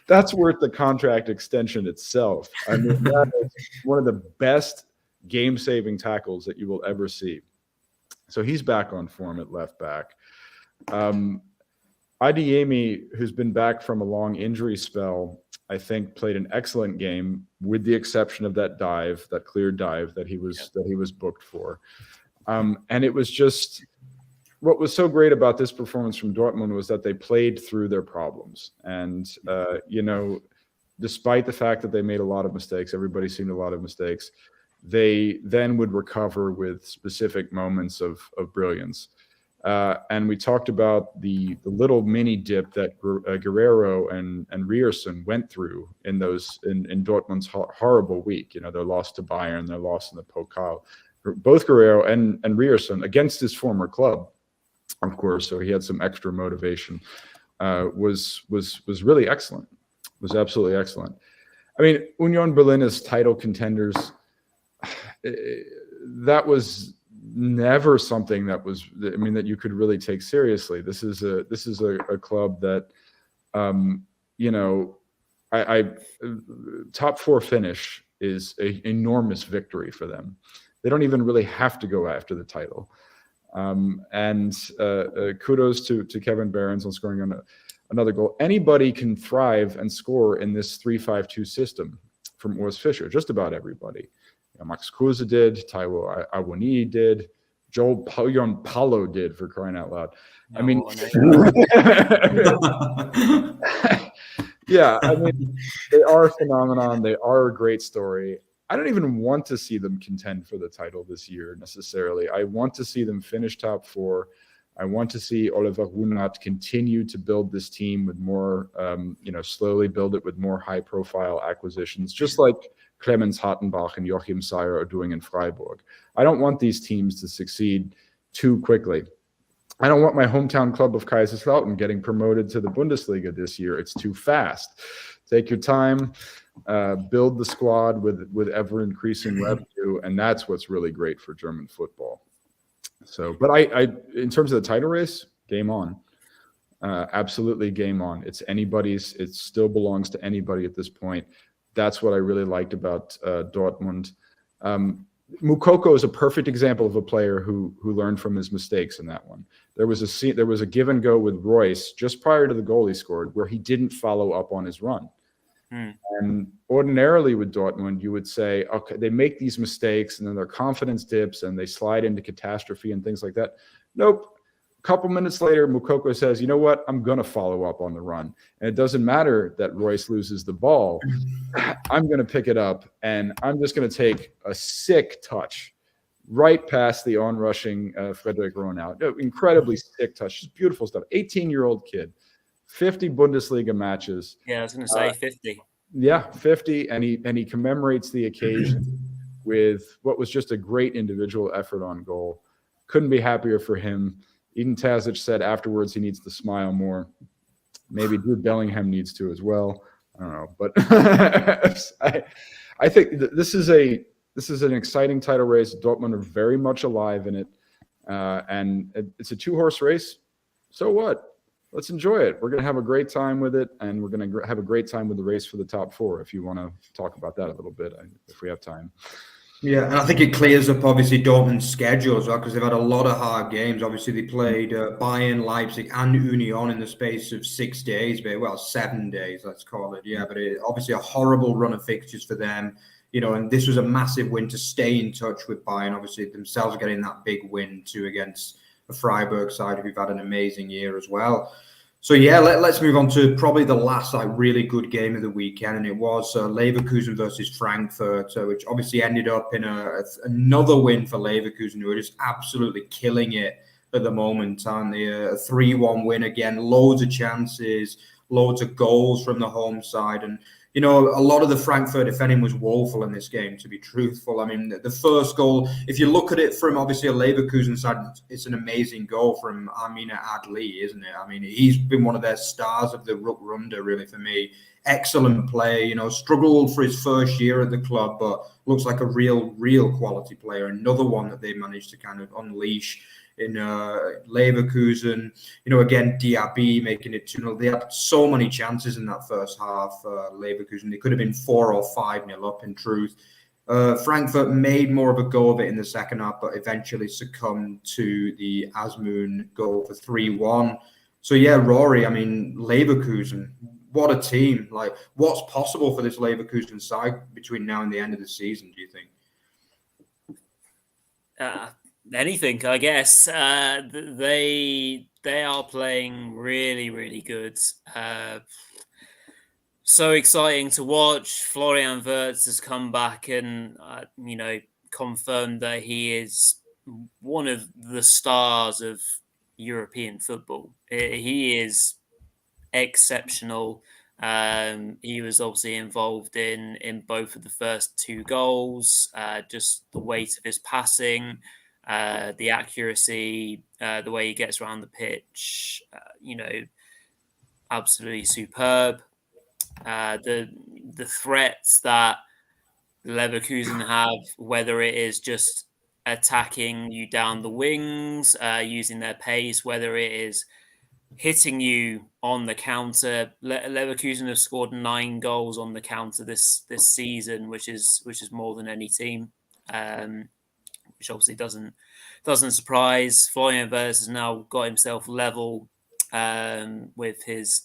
that's worth the contract extension itself. I mean, that is one of the best game-saving tackles that you will ever see. So he's back on form at left back. Adeyemi, who's been back from a long injury spell, I think played an excellent game, with the exception of that clear dive that he was booked for. And it was just, what was so great about this performance from Dortmund was that they played through their problems. And, despite the fact that they made a lot of mistakes, everybody seen a lot of mistakes, they then would recover with specific moments of brilliance. And we talked about the little mini dip that Guerrero and Ryerson went through in Dortmund's horrible week. Their loss to Bayern, their loss in the Pokal. Both Guerrero and Ryerson, against his former club, of course, so he had some extra motivation, was really excellent. Was absolutely excellent. I mean, Union Berlin as title contenders, that was never something that you could really take seriously. This is a club that, top four finish is an enormous victory for them. They don't even really have to go after the title. And kudos to Kevin Behrens on scoring another goal. Anybody can thrive and score in this 3-5-2 system from Urs Fischer. Just about everybody. Max Kruse did, Taiwo Awoniyi did, Joel Paulo did, for crying out loud. I mean, yeah, I mean, they are a phenomenon. They are a great story. I don't even want to see them contend for the title this year necessarily. I want to see them finish top four. I want to see Oliver Runert continue to build this team with more, slowly build it with more high-profile acquisitions, just like Clemens Hartenbach and Joachim Seyer are doing in Freiburg. I don't want these teams to succeed too quickly. I don't want my hometown club of Kaiserslautern getting promoted to the Bundesliga this year. It's too fast. Take your time, build the squad with ever-increasing revenue, and that's what's really great for German football. So, but I in terms of the title race, game on. Absolutely game on. It's anybody's. It still belongs to anybody at this point. That's what I really liked about Dortmund. Moukoko is a perfect example of a player who learned from his mistakes in that one. There was a give and go with Royce just prior to the goal he scored where he didn't follow up on his run. And ordinarily with Dortmund, you would say, okay, they make these mistakes and then their confidence dips and they slide into catastrophe and things like that. Nope. A couple minutes later, Moukoko says, you know what? I'm going to follow up on the run. And it doesn't matter that Royce loses the ball. I'm going to pick it up and I'm just going to take a sick touch right past the onrushing Frederick Ronau. Incredibly sick touch. Just beautiful stuff. 18-year-old kid. 50 Bundesliga matches. Yeah, I was going to say 50. Yeah, 50, and he commemorates the occasion with what was just a great individual effort on goal. Couldn't be happier for him. Eden Terzic said afterwards he needs to smile more. Maybe Jude Bellingham needs to as well. I don't know, but I think this is an exciting title race. Dortmund are very much alive in it, and it's a 2-horse race. So what? Let's enjoy it. We're going to have a great time with it, and we're going to have a great time with the race for the top 4, if you want to talk about that a little bit, if we have time. Yeah, and I think it clears up, obviously, Dortmund's schedule as well, because they've had a lot of hard games. Obviously, they played Bayern, Leipzig, and Union in the space of 6 days. Well, 7 days, let's call it. Yeah, but obviously a horrible run of fixtures for them. And this was a massive win to stay in touch with Bayern, obviously, themselves getting that big win, too, against the Freiburg side, who've had an amazing year as well. So yeah, let's move on to probably the last really good game of the weekend, and it was Leverkusen versus Frankfurt, which obviously ended up in another win for Leverkusen, who are just absolutely killing it at the moment. And a 3-1 win again, loads of chances, loads of goals from the home side, and a lot of the Frankfurt defending was woeful in this game, to be truthful. I mean, the first goal, if you look at it from obviously a Leverkusen side, it's an amazing goal from Amina Adli, isn't it? I mean, he's been one of their stars of the Rückrunde, really, for me. Excellent play, struggled for his first year at the club, but looks like a real quality player. Another one that they managed to kind of unleash in Leverkusen. Again, Diaby making it 2-0. They had so many chances in that first half, Leverkusen. They could have been 4 or 5-0 up, in truth. Frankfurt made more of a go of it in the second half, but eventually succumbed to the Asmoon goal for 3-1. So, yeah, Rory, I mean, Leverkusen, what a team. Like, what's possible for this Leverkusen side between now and the end of the season, do you think? Anything, I guess. They are playing really good. So exciting to watch. Florian Wirtz has come back and confirmed that he is one of the stars of European football. He is exceptional. He was obviously involved in both of the first 2 goals. Just the weight of his passing. The accuracy, the way he gets around the pitch, absolutely superb. The threats that Leverkusen have, whether it is just attacking you down the wings, using their pace, whether it is hitting you on the counter. Leverkusen have scored 9 goals on the counter this season, which is more than any team. Which obviously doesn't surprise. Florian Wirtz has now got himself level with his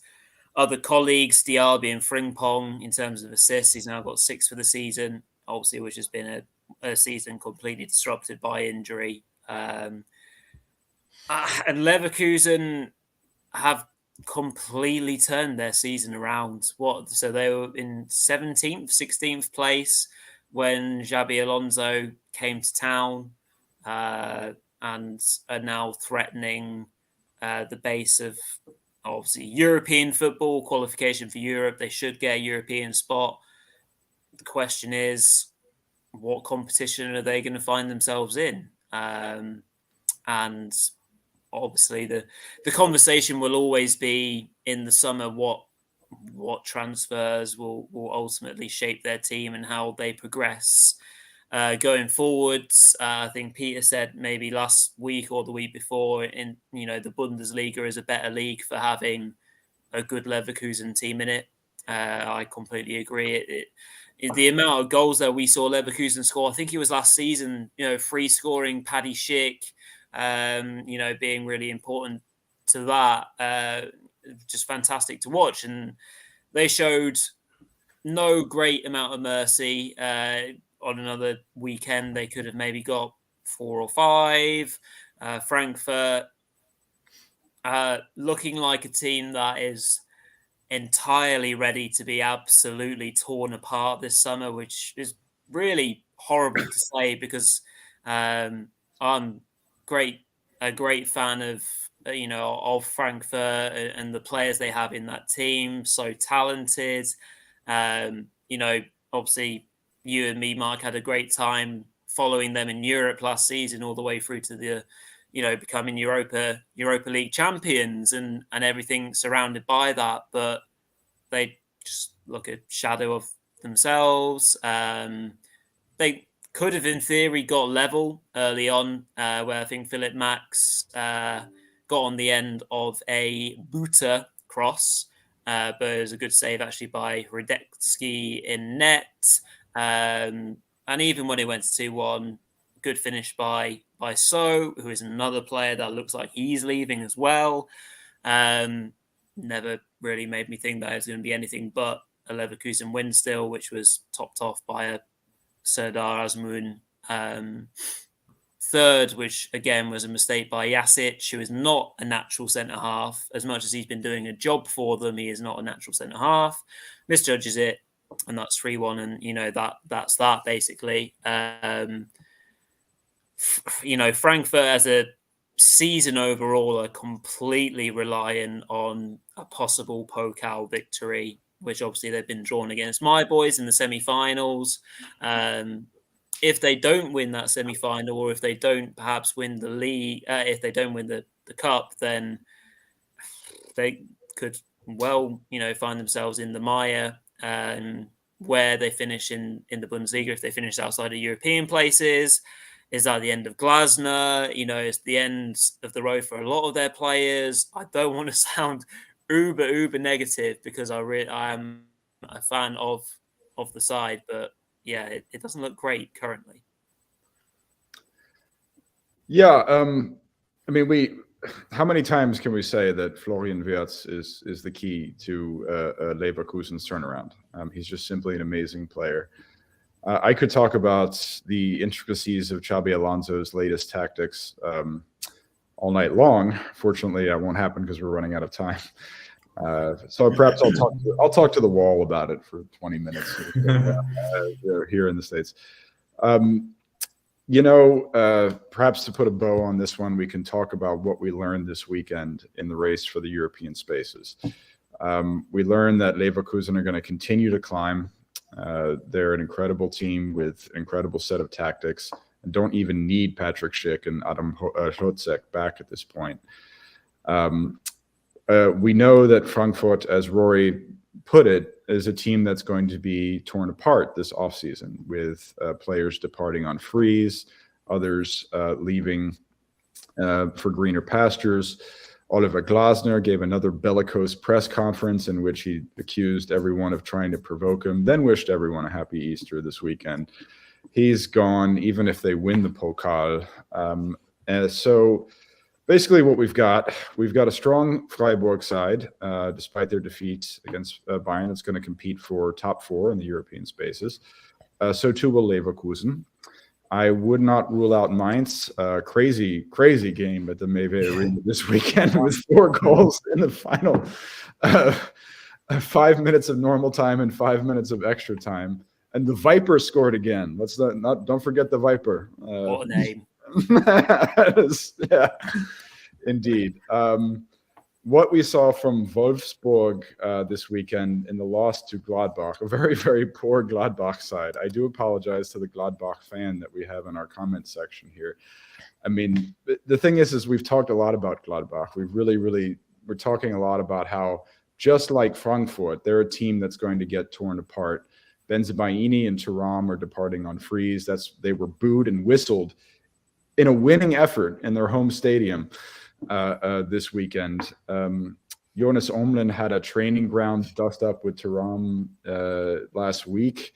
other colleagues, Diaby and Frimpong, in terms of assists. He's now got 6 for the season, obviously, which has been a season completely disrupted by injury. And Leverkusen have completely turned their season around. So they were in 17th, 16th place when Xabi Alonso came to town, and are now threatening the base of obviously European football, qualification for Europe. They should get a European spot. the question is, what competition are they going to find themselves in? And obviously the conversation will always be in the summer what transfers will ultimately shape their team and how they progress going forwards. I think Petre said maybe last week or the week before, the Bundesliga is a better league for having a good Leverkusen team in it. I completely agree. The amount of goals that we saw Leverkusen score, I think it was last season, free scoring Paddy Schick, being really important to that. Just fantastic to watch. And they showed no great amount of mercy. On another weekend, they could have maybe got 4 or 5. Frankfurt looking like a team that is entirely ready to be absolutely torn apart this summer, which is really horrible to say because I'm a great fan of Frankfurt and the players they have in that team. So talented. Obviously you and me, Mark, had a great time following them in Europe last season, all the way through to the becoming Europa League champions and everything surrounded by that. But they just look a shadow of themselves. They could have, in theory, got level early on, where I think Philip Max got on the end of a Buta cross, but it was a good save actually by Radecki in net. And even when it went to 2-1, good finish by So, who is another player that looks like he's leaving as well. Never really made me think that it was going to be anything but a Leverkusen win still, which was topped off by a Serdar Azmoun third, which again was a mistake by Jasic, who is not a natural centre-half. As much as he's been doing a job for them, he is not a natural centre-half. Misjudges it, and that's 3-1, and that's that basically. Frankfurt as a season overall are completely reliant on a possible Pokal victory, which obviously they've been drawn against my boys in the semi-finals. If they don't win that semi-final, or if they don't perhaps win the league, if they don't win the cup, then they could find themselves in the mire, where they finish in the Bundesliga. If they finish outside of European places, is that the end of Glasner? It's the end of the road for a lot of their players. I don't want to sound uber negative because I am a fan of the side, but yeah, it doesn't look great currently. Yeah, how many times can we say that Florian Wirtz is the key to Leverkusen's turnaround? He's just simply an amazing player. I could talk about the intricacies of Xabi Alonso's latest tactics all night long. Fortunately, that won't happen because we're running out of time. So perhaps I'll talk to the wall about it for 20 minutes here in the States. Perhaps to put a bow on this one, we can talk about what we learned this weekend in the race for the European spaces. We learned that Leverkusen are going to continue to climb. They're an incredible team with an incredible set of tactics and don't even need Patrick Schick and Adam Hotzek back at this point. We know that Frankfurt, as Rory put it, is a team that's going to be torn apart this offseason with players departing on frees, others leaving for greener pastures. Oliver Glasner gave another bellicose press conference in which he accused everyone of trying to provoke him, then wished everyone a happy Easter this weekend. He's gone, even if they win the Pokal. So basically what we've got a strong Freiburg side, despite their defeat against Bayern. It's going to compete for top 4 in the European spaces. So too will Leverkusen. I would not rule out Mainz. Crazy game at the Mayville Arena this weekend with 4 goals in the final 5 minutes of normal time and 5 minutes of extra time. And the Viper scored again. Don't forget the Viper. What a name. Yeah, indeed. what we saw from Wolfsburg this weekend in the loss to Gladbach, a very, very poor Gladbach side. I do apologize to the Gladbach fan that we have in our comment section here. I mean, the thing is we've talked a lot about Gladbach. We're talking a lot about how, just like Frankfurt, they're a team that's going to get torn apart. Benzibaini and Thuram are departing on freeze. They were booed and whistled in a winning effort in their home stadium this weekend. Jonas Omlin had a training ground dust up with Thuram last week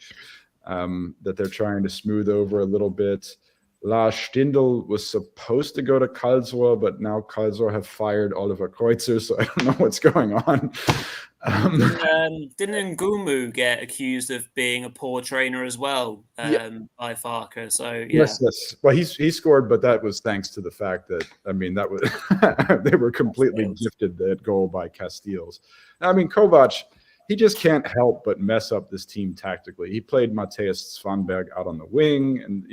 that they're trying to smooth over a little bit. Lars Stindl was supposed to go to Karlsruhe, but now Karlsruhe have fired Oliver Kreutzer, so I don't know what's going on. Didn't Ngumu get accused of being a poor trainer as well by Farke? So yeah. Yes. Well, he scored, but that was thanks to the fact that, I mean, that was they were completely gifted that goal by Casteels. I mean, Kovac, he just can't help but mess up this team tactically. He played Matthias Svanberg out on the wing, and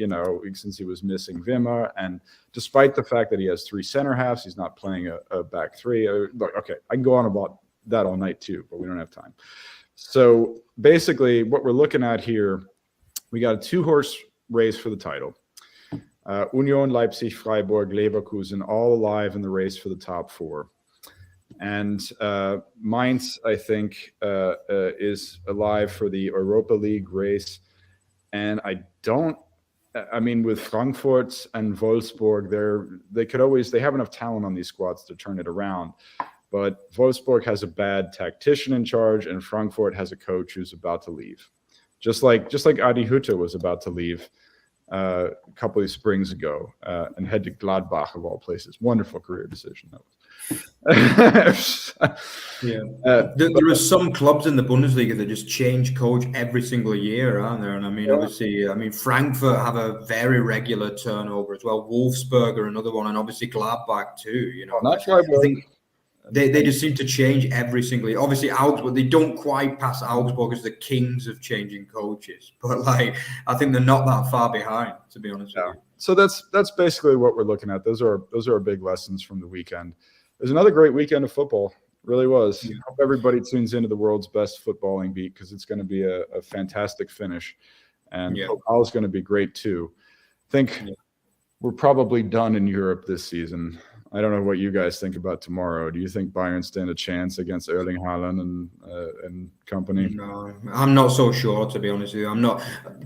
since he was missing Wimmer, and despite the fact that he has 3 center halves, he's not playing a back three. Look, okay, I can go on about that all night too, but we don't have time. So basically, what we're looking at here, we got a 2-horse race for the title. Union, Leipzig, Freiburg, Leverkusen, all alive in the race for the top 4. And Mainz, I think, is alive for the Europa League race. And with Frankfurt and Wolfsburg, they have enough talent on these squads to turn it around. But Wolfsburg has a bad tactician in charge, and Frankfurt has a coach who's about to leave. Just like Adi Hütter was about to leave a couple of springs ago and head to Gladbach, of all places. Wonderful career decision, that was. There are some clubs in the Bundesliga that just change coach every single year, aren't there? And I mean, obviously, Frankfurt have a very regular turnover as well. Wolfsburg are another one, and obviously Gladbach too. Not sure. I think they just seem to change every single year. Obviously, Augsburg, they don't quite pass Augsburg as the kings of changing coaches, but I think they're not that far behind, to be honest with you. So that's basically what we're looking at. Those are big lessons from the weekend. There's another great weekend of football. It really was. I hope everybody tunes into the world's best footballing beat, because it's going to be a fantastic finish. And Pokal's going to be great too. I think we're probably done in Europe this season. I don't know what you guys think about tomorrow. Do you think Bayern stand a chance against Erling Haaland and company? No, I'm not so sure, to be honest with you. I'm not.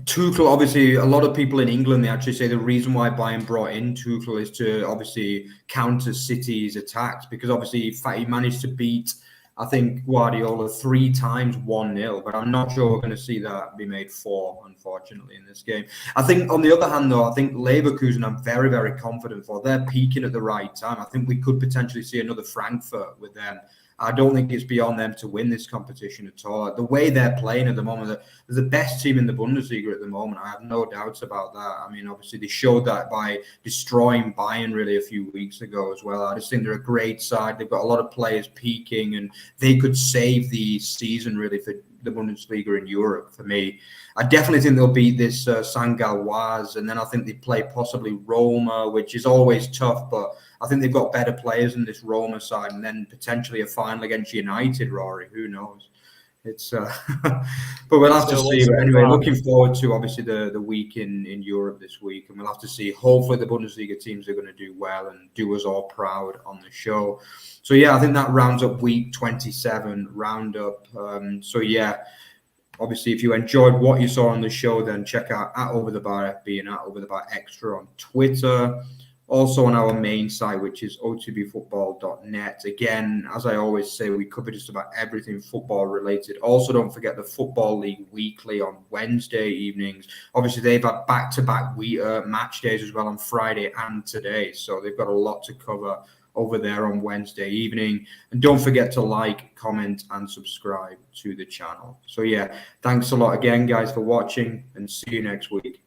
Tuchel, obviously, a lot of people in England, they actually say the reason why Bayern brought in Tuchel is to obviously counter City's attacks, because obviously he managed to beat, I think, Guardiola 3 times 1-0, but I'm not sure we're going to see that be made 4, unfortunately, in this game. I think, on the other hand, though, I think Leverkusen, I'm very, very confident for. They're peaking at the right time. I think we could potentially see another Frankfurt with them. I don't think it's beyond them to win this competition at all. The way they're playing at the moment, they're the best team in the Bundesliga at the moment. I have no doubts about that. I mean, obviously, they showed that by destroying Bayern really a few weeks ago as well. I just think they're a great side. They've got a lot of players peaking, and they could save the season really for the Bundesliga in Europe for me. I definitely think they'll beat this St. Galoise, and then I think they play possibly Roma, which is always tough, but I think they've got better players in this Roma side, and then potentially a final against United, Rory. Who knows? It's but we'll have to see. But anyway, looking forward to obviously the week in Europe this week, and we'll have to see. Hopefully the Bundesliga teams are going to do well and do us all proud on the show. So I think that rounds up week 27 roundup. Obviously, if you enjoyed what you saw on the show, then check out @OverTheBarFB and @OverTheBarExtra on Twitter. Also on our main site, which is otbfootball.net. Again, as I always say, we cover just about everything football related. Also, don't forget the Football League Weekly on Wednesday evenings. Obviously, they've had back-to-back match days as well on Friday and today. So they've got a lot to cover over there on Wednesday evening. And don't forget to like, comment, and subscribe to the channel. So thanks a lot again, guys, for watching, and see you next week.